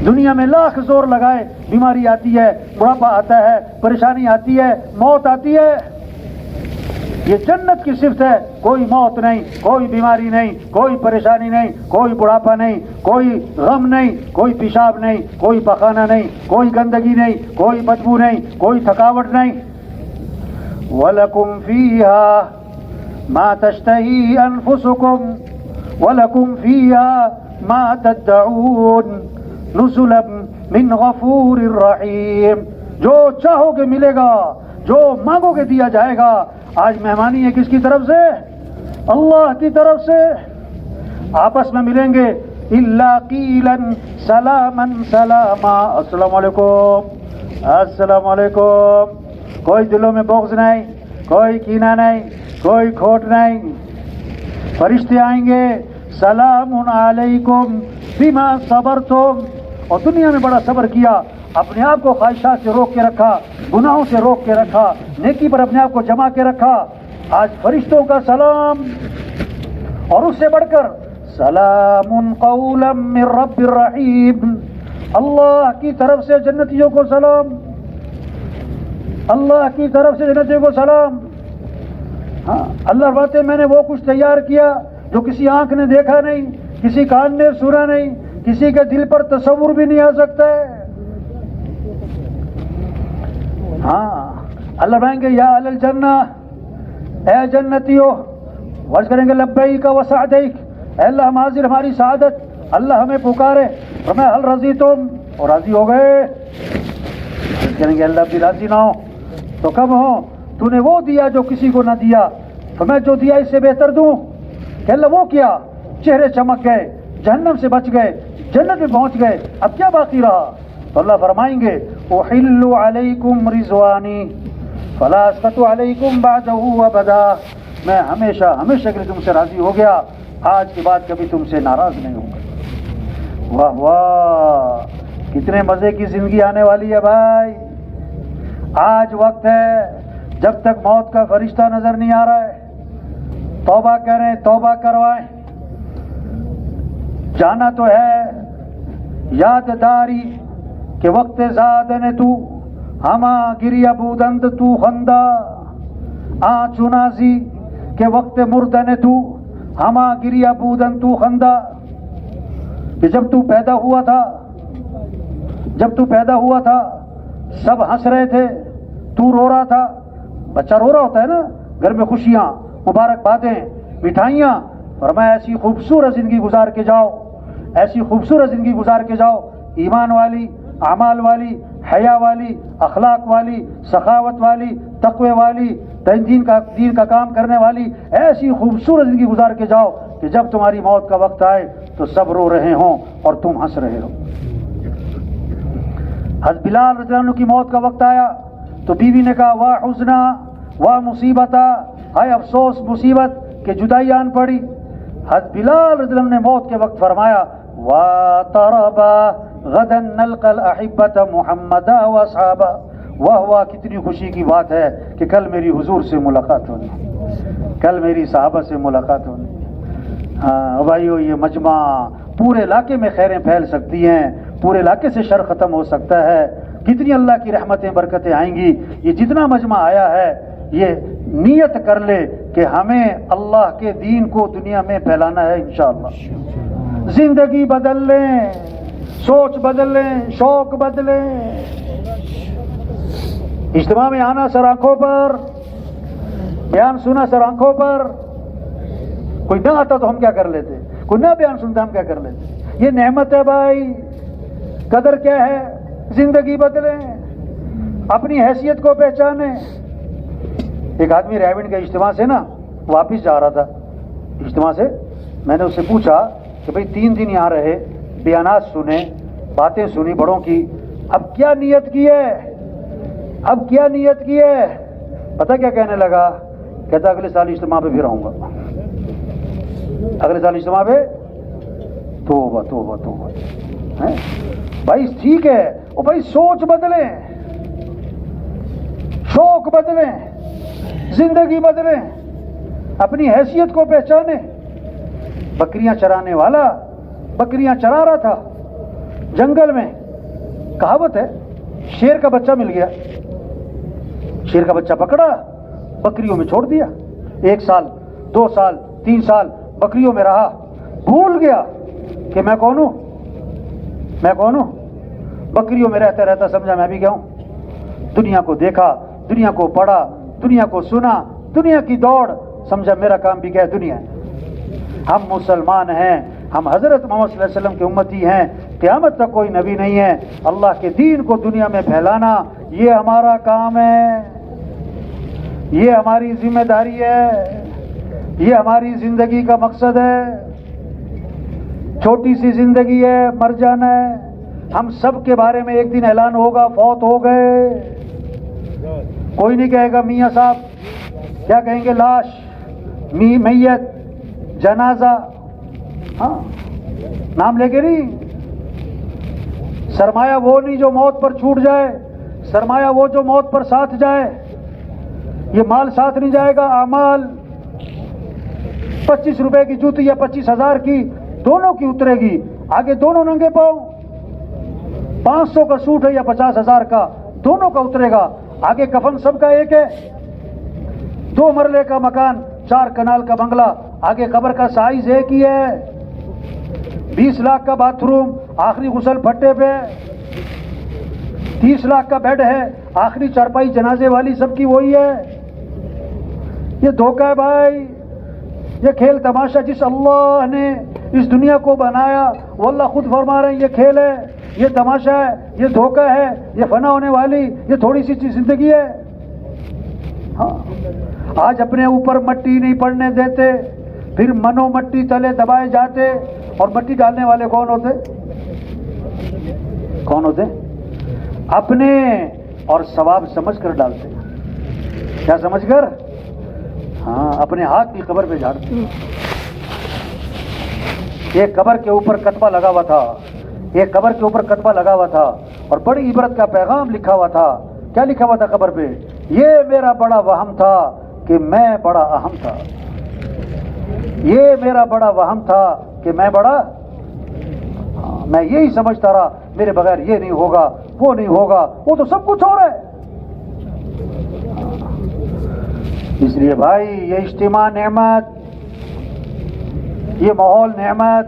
دنیا میں لاکھ زور لگائے بیماری آتی ہے, بڑھاپا آتا ہے, پریشانی آتی ہے, موت آتی ہے. یہ جنت کی صفت ہے, کوئی موت نہیں, کوئی بیماری نہیں, کوئی پریشانی نہیں, کوئی بڑھاپا نہیں, کوئی غم نہیں, کوئی پیشاب نہیں, کوئی پخانہ نہیں, کوئی گندگی نہیں, کوئی بدبو نہیں, کوئی تھکاوٹ نہیں. وَلَكُمْ فِيهَا مَا تَشْتَهِي أَنفُسُكُمْ وَلَكُمْ فِيهَا مَا تَدَّعُونَ نُزُلًا مِّن غَفُورٍ رَّحِيمٍ. جو چاہو گے ملے گا, جو مانگو گے دیا جائے گا. آج مہمانی ہے کس کی طرف سے؟ اللہ کی طرف سے. آپس میں ملیں گے, اِلَّا قِيلًا سَلَامًا سَلَامًا. السلام علیکم, السلام علیکم. کوئی دلوں میں بغض نہیں, کوئی کینہ نہیں, کوئی کھوٹ نہیں. فرشتے آئیں گے, سلام علیکم بما صبرتم. اور دنیا میں بڑا صبر کیا, اپنے آپ کو خواہشات سے روک کے رکھا, گناہوں سے روک کے رکھا, نیکی پر اپنے آپ کو جما کے رکھا. آج فرشتوں کا سلام, اور اس سے بڑھ کر سلام قولا من رب الرحیم. اللہ کی طرف سے جنتیوں کو سلام, اللہ کی طرف سے جنتیوں کو سلام. ہاں, اللہ فرماتے میں نے وہ کچھ تیار کیا جو کسی آنکھ نے دیکھا نہیں, کسی کان نے سنا نہیں, کسی کے دل پر تصور بھی نہیں آ سکتا ہے. ہاں, اللہ فرمائیں گے یا اہل الجنہ, اے جنتیوں. عرض کریں گے لبیک و سعدیک, اے اللہ ہم حاضر, ہماری سعادت. اللہ ہمیں پکارے, فرمایا ہل رضیتم, اور راضی ہو گئے. کہیں گے اللہ بھی راضی نہ ہو تو کب ہو؟ تو نے وہ دیا جو کسی کو نہ دیا, فرمایا جو دیا اس سے بہتر دوں. کہ اللہ وہ کیا؟ چہرے چمک گئے, جہنم سے بچ گئے, جنت میں پہنچ گئے, اب کیا باقی رہا؟ تو اللہ فرمائیں گے احل علیکم رضوانی فلا اسخط علیکم بعدہ ابدا. میں ہمیشہ ہمیشہ کے لیے تم سے راضی ہو گیا, آج کے بعد کبھی تم سے ناراض نہیں ہوں گا. واہ واہ, کتنے مزے کی زندگی آنے والی ہے بھائی. آج وقت ہے, جب تک موت کا فرشتہ نظر نہیں آ رہا ہے, توبہ کریں, توبہ کروائیں. جانا تو ہے, یاد داری کہ وقت زادن تو ہما گریا بودند تو خندہ, آ چنازی کہ وقت مردن تو ہما گریا بودند تو خندہ. کہ جب تو پیدا ہوا تھا, جب تو پیدا ہوا تھا سب ہنس رہے تھے, تو رو رہا تھا. بچہ رو رہا ہوتا ہے نا, گھر میں خوشیاں, مبارکبادیں, مٹھائیاں. فرمایا ایسی خوبصورت زندگی گزار کے جاؤ, ایسی خوبصورت زندگی گزار کے جاؤ, ایمان والی, اعمال والی, حیا والی، اخلاق والی، سخاوت والی، تقوی والی، دین کا کام کرنے والی ایسی خوبصورت زندگی گزار کے جاؤ کہ جب تمہاری موت کا وقت آئے تو سب رو رہے ہوں اور تم ہنس رہے ہو۔ حضرت بلال رضی اللہ عنہ کی موت کا وقت آیا تو بیوی نے کہا واہ حزنا واہ مصیبتا، ہائے افسوس مصیبت کہ جدائی آن پڑی۔ حضرت بلال رضی اللہ عنہ نے موت کے وقت فرمایا واہ طربا غدا نلقى الاحبۃ محمدا واصحابہ، واہ واہ کتنی خوشی کی بات ہے کہ کل میری حضور سے ملاقات ہونی، کل میری صحابہ سے ملاقات ہونی۔ ہاں بھائیو، یہ مجمع پورے علاقے میں خیریں پھیل سکتی ہیں، پورے علاقے سے شر ختم ہو سکتا ہے، کتنی اللہ کی رحمتیں برکتیں آئیں گی۔ یہ جتنا مجمع آیا ہے یہ نیت کر لے کہ ہمیں اللہ کے دین کو دنیا میں پھیلانا ہے انشاءاللہ۔ زندگی بدل لیں، سوچ بدل لیں، شوق بدلیں۔ اجتماع میں آنا سر آنکھوں پر، بیان سنا سر آنکھوں پر۔ کوئی نہ آتا تو ہم کیا کر لیتے، کوئی نہ بیان سنتا ہم کیا کر لیتے۔ یہ نعمت ہے بھائی، قدر کیا ہے، زندگی بدلیں، اپنی حیثیت کو پہچانیں۔ ایک آدمی ریونڈ کے اجتماع سے نا واپس جا رہا تھا اجتماع سے، میں نے اس سے پوچھا کہ بھئی 3 دن یہاں رہے، بیانات سنے، باتیں سنی بڑوں کی، اب کیا نیت کی ہے، اب کیا نیت کی ہے؟ پتہ کیا کہنے لگا؟ کہتا اگلے سال اجتماع پہ پھر آؤں گا، اگلے سال اجتماع پہ۔ توبہ توبہ توبہ۔ بھائی ٹھیک ہے، او بھائی سوچ بدلیں، شوق بدلیں، زندگی بدلیں، اپنی حیثیت کو پہچانیں۔ بکریاں چرانے والا بکریاں چرا رہا تھا جنگل میں، کہاوت ہے شیر کا بچہ مل گیا، شیر کا بچہ پکڑا، بکریوں میں چھوڑ دیا، 1 سال 2 سال 3 سال بکریوں میں رہا، بھول گیا کہ میں کون ہوں، میں کون ہوں۔ بکریوں میں رہتا رہتا سمجھا میں بھی کیا ہوں، دنیا کو دیکھا، دنیا کو پڑھا، دنیا کو سنا، دنیا کی دوڑ، سمجھا میرا کام بھی کیا ہے، دنیا ہے۔ ہم مسلمان ہیں، ہم حضرت محمد صلی اللہ علیہ وسلم کے امتی ہیں، قیامت تک کوئی نبی نہیں ہے، اللہ کے دین کو دنیا میں پھیلانا یہ ہمارا کام ہے، یہ ہماری ذمہ داری ہے، یہ ہماری زندگی کا مقصد ہے۔ چھوٹی سی زندگی ہے، مر جانا ہے، ہم سب کے بارے میں ایک دن اعلان ہوگا فوت ہو گئے۔ کوئی نہیں کہے گا میاں صاحب، کیا کہیں گے؟ لاش، میت، جنازہ، ہاں نام لے کے نہیں۔ سرمایہ وہ نہیں جو موت پر چھوٹ جائے، سرمایہ وہ جو موت پر ساتھ جائے۔ یہ مال ساتھ نہیں جائے گا، اعمال 25 روپے کی جوتی یا 25,000 کی، دونوں کی اترے گی، آگے دونوں ننگے پاؤں۔ 500 کا سوٹ ہے یا 50,000 کا، دونوں کا اترے گا، آگے کفن سب کا ایک ہے۔ 2 مرلے کا مکان، 4 کنال کا بنگلہ، آگے قبر کا سائز ایک ہی ہے۔ 20 لاکھ کا باتھ روم، آخری غسل پھٹے پہ۔ 30 لاکھ کا بیڈ ہے، آخری چارپائی جنازے والی سب کی وہی ہے۔ یہ دھوکہ ہے بھائی، یہ کھیل تماشا جس اللہ نے اس دنیا کو بنایا وہ اللہ خود فرما رہے ہیں یہ کھیل ہے، یہ تماشا ہے، یہ دھوکہ ہے، یہ فنا ہونے والی یہ تھوڑی سی زندگی ہے۔ ہاں آج اپنے اوپر مٹی نہیں پڑنے دیتے، پھر منو مٹی تلے دبائے جاتے، اور مٹی ڈالنے والے کون ہوتے؟ کون ہوتے؟ اپنے، اور ثواب سمجھ کر ڈالتے۔ کیا سمجھ کر؟ ہاں اپنے ہاتھ کی قبر پہ جھاڑتے۔ ایک قبر کے اوپر کتبہ لگا ہوا تھا، ایک قبر کے اوپر کتبہ لگا ہوا تھا اور بڑی عبرت کا پیغام لکھا ہوا تھا۔ کیا لکھا ہوا تھا قبر پہ؟ یہ میرا بڑا وہم تھا کہ میں بڑا اہم تھا، یہ میرا بڑا وہم تھا کہ میں بڑا، میں یہی سمجھتا رہا میرے بغیر یہ نہیں ہوگا، وہ نہیں ہوگا، وہ تو سب کچھ ہو رہا ہے۔ اس لیے بھائی یہ اجتماع نعمت، یہ ماحول نعمت،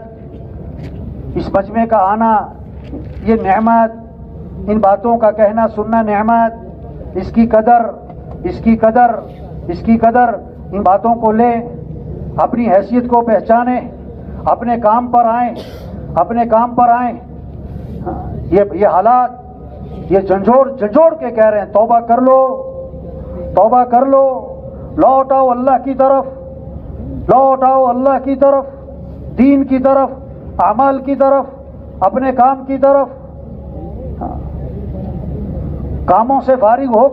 اس مجمع کا آنا یہ نعمت، ان باتوں کا کہنا سننا نعمت، اس کی قدر، اس کی قدر، اس کی قدر، ان باتوں کو لیں، اپنی حیثیت کو پہچانیں، اپنے کام پر آئیں، اپنے کام پر آئیں۔ یہ حالات یہ جھنجھوڑ کے کہہ رہے ہیں توبہ کر لو، توبہ کر لو، لوٹ آؤ اللہ کی طرف، لوٹ آؤ اللہ کی طرف، دین کی طرف، اعمال کی طرف، اپنے کام کی طرف، کاموں سے فارغ ہو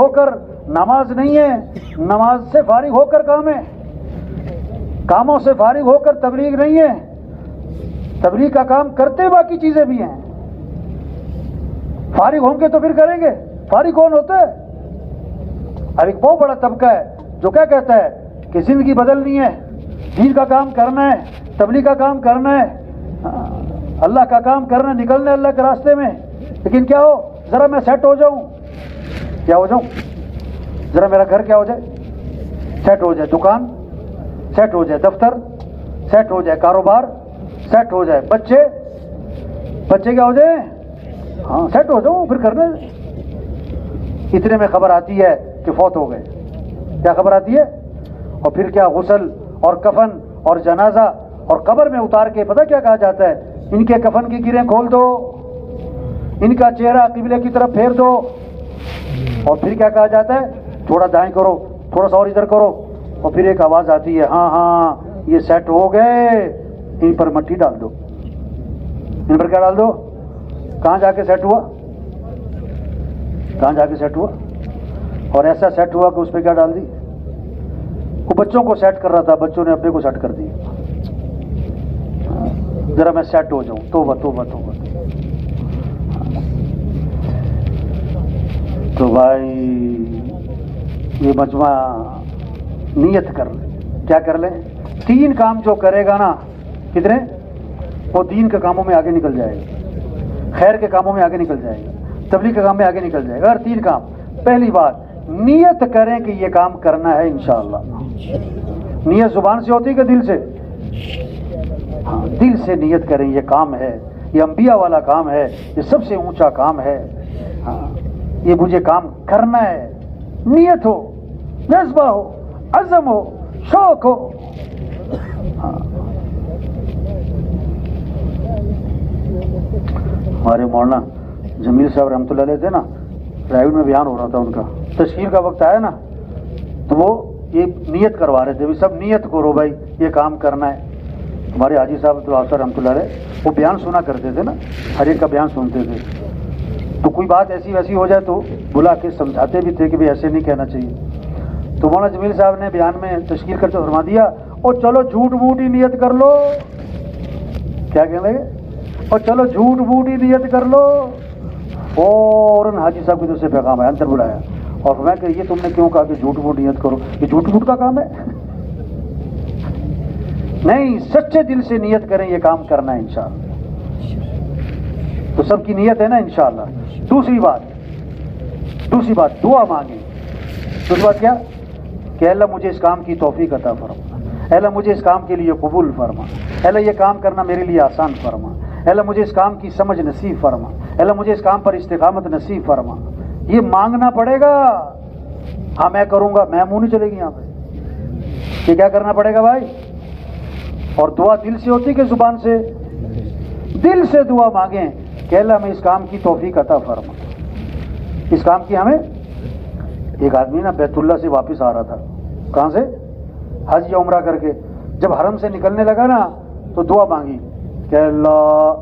کر نماز نہیں ہے، نماز سے فارغ ہو کر کام ہے، کاموں سے فارغ ہو کر تبلیغ نہیں ہے، تبلیغ کا کام کرتے باقی چیزیں بھی ہیں، فارغ ہوں گے تو پھر کریں گے، فارغ کون ہوتا ہے؟ اب ایک بہت بڑا طبقہ ہے جو کیا کہتا ہے کہ زندگی بدلنی ہے، دین کا کام کرنا ہے، تبلیغ کا کام کرنا ہے، اللہ کا کام کرنا ہے، نکلنا ہے اللہ کے راستے میں، لیکن کیا ہو ذرا میں سیٹ ہو جاؤں، کیا ہو جاؤں، ذرا میرا گھر کیا ہو جائے، سیٹ ہو جائے، دکان سیٹ ہو جائے، دفتر سیٹ ہو جائے، کاروبار سیٹ ہو جائے، بچے کیا ہو جائے، ہاں سیٹ ہو جاؤں پھر کرنے۔ اتنے میں خبر آتی ہے کہ فوت ہو گئے، کیا خبر آتی ہے؟ اور پھر کیا غسل اور کفن اور جنازہ اور قبر میں اتار کے پتہ کیا کہا جاتا ہے؟ ان کے کفن کی گرہیں کھول دو، ان کا چہرہ قبلے کی طرف پھیر دو، اور پھر کیا کہا جاتا ہے؟ تھوڑا دائیں کرو، تھوڑا سا اور ادھر کرو، اور پھر ایک آواز آتی ہے ہاں ہاں یہ سیٹ ہو گئے، ان پر مٹی ڈال دو، ان پر کیا ڈال دو؟ کہاں جا کے سیٹ ہوا؟ کہاں جا کے سیٹ ہوا؟ اور ایسا سیٹ ہوا کہ اس پہ کیا ڈال دی؟ وہ بچوں کو سیٹ کر رہا تھا، بچوں نے اپنے کو سیٹ کر دی، ذرا میں سیٹ ہو جاؤں، توبہ توبہ توبہ۔ تو بھائی یہ مجمع نیت کر لیں، کیا کر لیں؟ 3 کام جو کرے گا نا، کتنے؟ وہ دین کے کاموں میں آگے نکل جائے گا، خیر کے کاموں میں آگے نکل جائے گا، تبلیغ کے کام میں آگے نکل جائے گا۔ اگر 3 کام، پہلی بات نیت کریں کہ یہ کام کرنا ہے انشاءاللہ۔ نیت زبان سے ہوتی ہے کہ دل سے؟ ہاں دل سے نیت کریں یہ کام ہے، یہ انبیاء والا کام ہے، یہ سب سے اونچا کام ہے، ہاں یہ مجھے کام کرنا ہے، نیت ہو، جذبہ ہو، عزم ہو، شوق ہو۔ ہمارے مولانا جمیل صاحب رحمۃ اللہ علیہ تھے نا، پرائیویٹ میں بیان ہو رہا تھا ان کا، تشہیر کا وقت آیا نا تو وہ یہ نیت کروا رہے تھے، سب نیت کرو بھائی یہ کام کرنا ہے۔ ہمارے حاجی صاحب رحمۃ اللہ علیہ وہ بیان سنا کرتے تھے نا، ہر ایک کا بیان سنتے تھے، تو کوئی بات ایسی ویسی ہو جائے تو بلا کے سمجھاتے بھی تھے کہ بھی ایسے نہیں کہنا چاہیے۔ تو مولانا جمیل صاحب نے بیان میں تشکیل کرتے فرما دیا، اور چلو جھوٹ موٹ ہی نیت کر لو، کیا کہنے لگے؟ اور چلو جھوٹ موٹ ہی نیت کر لو۔ فوراً حاجی صاحب کی طرف سے پیغام آیا، اندر بلایا اور فرمایا کہ یہ تم نے کیوں کہا کہ جھوٹ موٹ نیت کرو؟ یہ جھوٹ موٹ کا کام ہے؟ نہیں، سچے دل سے نیت کریں یہ کام کرنا ہے انشاءاللہ۔ تو سب کی نیت ہے نا انشاءاللہ۔ دوسری بات دعا مانگیں۔ دوسری بات کیا؟ کہ اللہ مجھے اس کام کی توفیق عطا فرما، اللہ مجھے اس کام کے لیے قبول فرما، اللہ یہ کام کرنا میرے لیے آسان فرما، اللہ مجھے اس کام کی سمجھ نصیب فرما، اللہ مجھے اس کام پر استقامت نصیب فرما۔ یہ مانگنا پڑے گا۔ ہاں میں کروں گا، میں منہ نہیں چلے گی یہاں پہ، یہ کیا کرنا پڑے گا بھائی؟ اور دعا دل سے ہوتی کہ زبان سے؟ دل سے دعا مانگیں کہ اللہ ہمیں اس کام کی توفیق عطا فرما، اس کام کی ہمیں۔ ایک آدمی نا بیت اللہ سے واپس آ رہا تھا، کہاں سے؟ حج یا عمرہ کر کے، جب حرم سے نکلنے لگا نا تو دعا مانگی کہ اللہ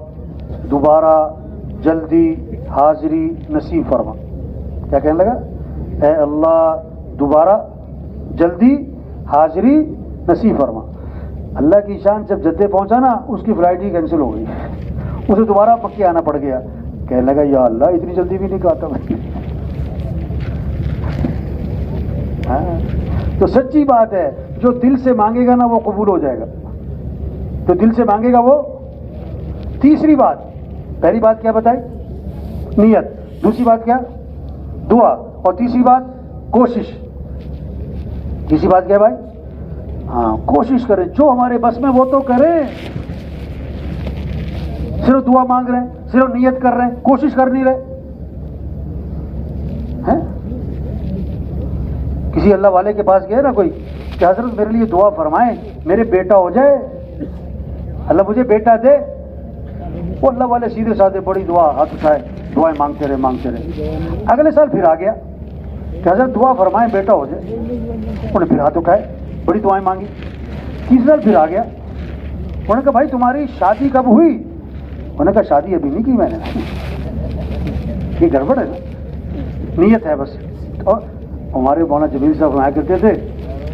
دوبارہ جلدی حاضری نصیب فرما۔ کیا کہنے لگا؟ اے اللہ دوبارہ جلدی حاضری نصیب فرما۔ اللہ کی شان جب جدے پہنچا نا اس کی فلائٹ ہی کینسل ہو گئی، اسے دوبارہ مکے آنا پڑ گیا۔ کہنے لگا یا اللہ اتنی جلدی بھی نہیں کہا تھا میں۔ تو سچی بات ہے، جو دل سے مانگے گا نا وہ قبول ہو جائے گا، تو دل سے مانگے گا وہ۔ تیسری بات، پہلی بات کیا بتائی؟ نیت، دوسری بات کیا؟ دعا، اور تیسری بات کوشش۔ تیسری بات کیا بھائی؟ ہاں کوشش کریں، جو ہمارے بس میں وہ تو کریں۔ صرف دعا مانگ رہے ہیں، صرف نیت کر رہے ہیں، کوشش کر نہیں رہے ہیں۔ کسی اللہ والے کے پاس گئے نا کوئی کہ حضرت میرے لیے دعا فرمائیں، میرے بیٹا ہو جائے، اللہ مجھے بیٹا دے۔ وہ اللہ والے سیدھے سادھے بڑی دعا ہاتھ اٹھائے دعائیں مانگتے رہے. اگلے سال پھر آ گیا کہ حضرت دعا فرمائیں بیٹا ہو جائے. انہوں نے پھر ہاتھ اٹھائے بڑی دعائیں مانگی. تیسرے سال پھر آ گیا. انہوں نے کہا بھائی تمہاری شادی کب ہوئی؟ انہوں نے کہا شادی ابھی نہیں کی میں نے. یہ گڑبڑ ہے نا, نیت ہے بس. اور ہمارے مولانا جمیل صاحب فرمایا کرتے تھے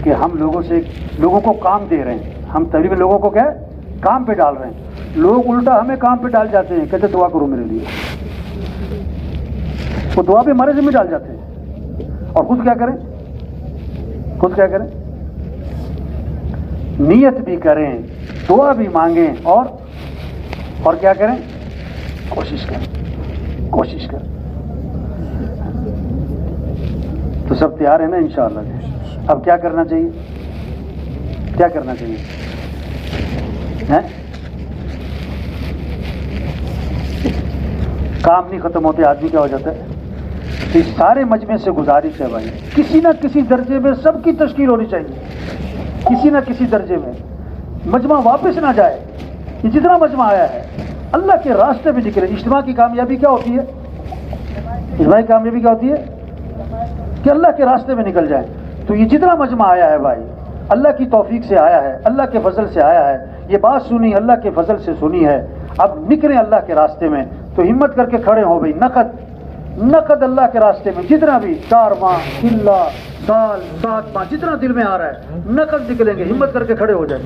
کہ ہم لوگوں کو کام دے رہے ہیں, ہم تبلیغ میں لوگوں کو کیا ہے کام پہ ڈال رہے ہیں. لوگ الٹا ہمیں کام پہ ڈال جاتے ہیں, کہتے دعا کرو میرے لیے. وہ دعا پہ ہمارے ذمہ ڈال جاتے ہیں اور خود کیا کریں نیت بھی کریں, دعا بھی مانگیں اور کیا کریں کوشش کریں. تو سب تیار ہیں نا انشاءاللہ. اب کیا کرنا چاہیے کام نہیں ختم ہوتے, آدمی کیا ہو جاتا ہے. اس سارے مجمع سے گزارش ہے بھائی, کسی نہ کسی درجے میں سب کی تشکیل ہونی چاہیے. کسی نہ کسی درجے میں مجمع واپس نہ جائے. یہ جتنا مجمع آیا ہے اللہ کے راستے میں نکلے. اجتماع کی کامیابی کیا ہوتی ہے؟ اجتماعی کامیابی کیا ہوتی ہے کہ اللہ کے راستے میں نکل جائیں. تو یہ جتنا مجمع آیا ہے بھائی اللہ کی توفیق سے آیا ہے, اللہ کے فضل سے آیا ہے. یہ بات سنی اللہ کے فضل سے سنی ہے. اب نکلیں اللہ کے راستے میں. تو ہمت کر کے کھڑے ہو بھائی. نقد اللہ کے راستے میں جتنا بھی 4 ماہ کلہ سال 7 ماہ جتنا دل میں آ رہا ہے نقد نکلیں گے. ہمت کر کے کھڑے ہو جائیں.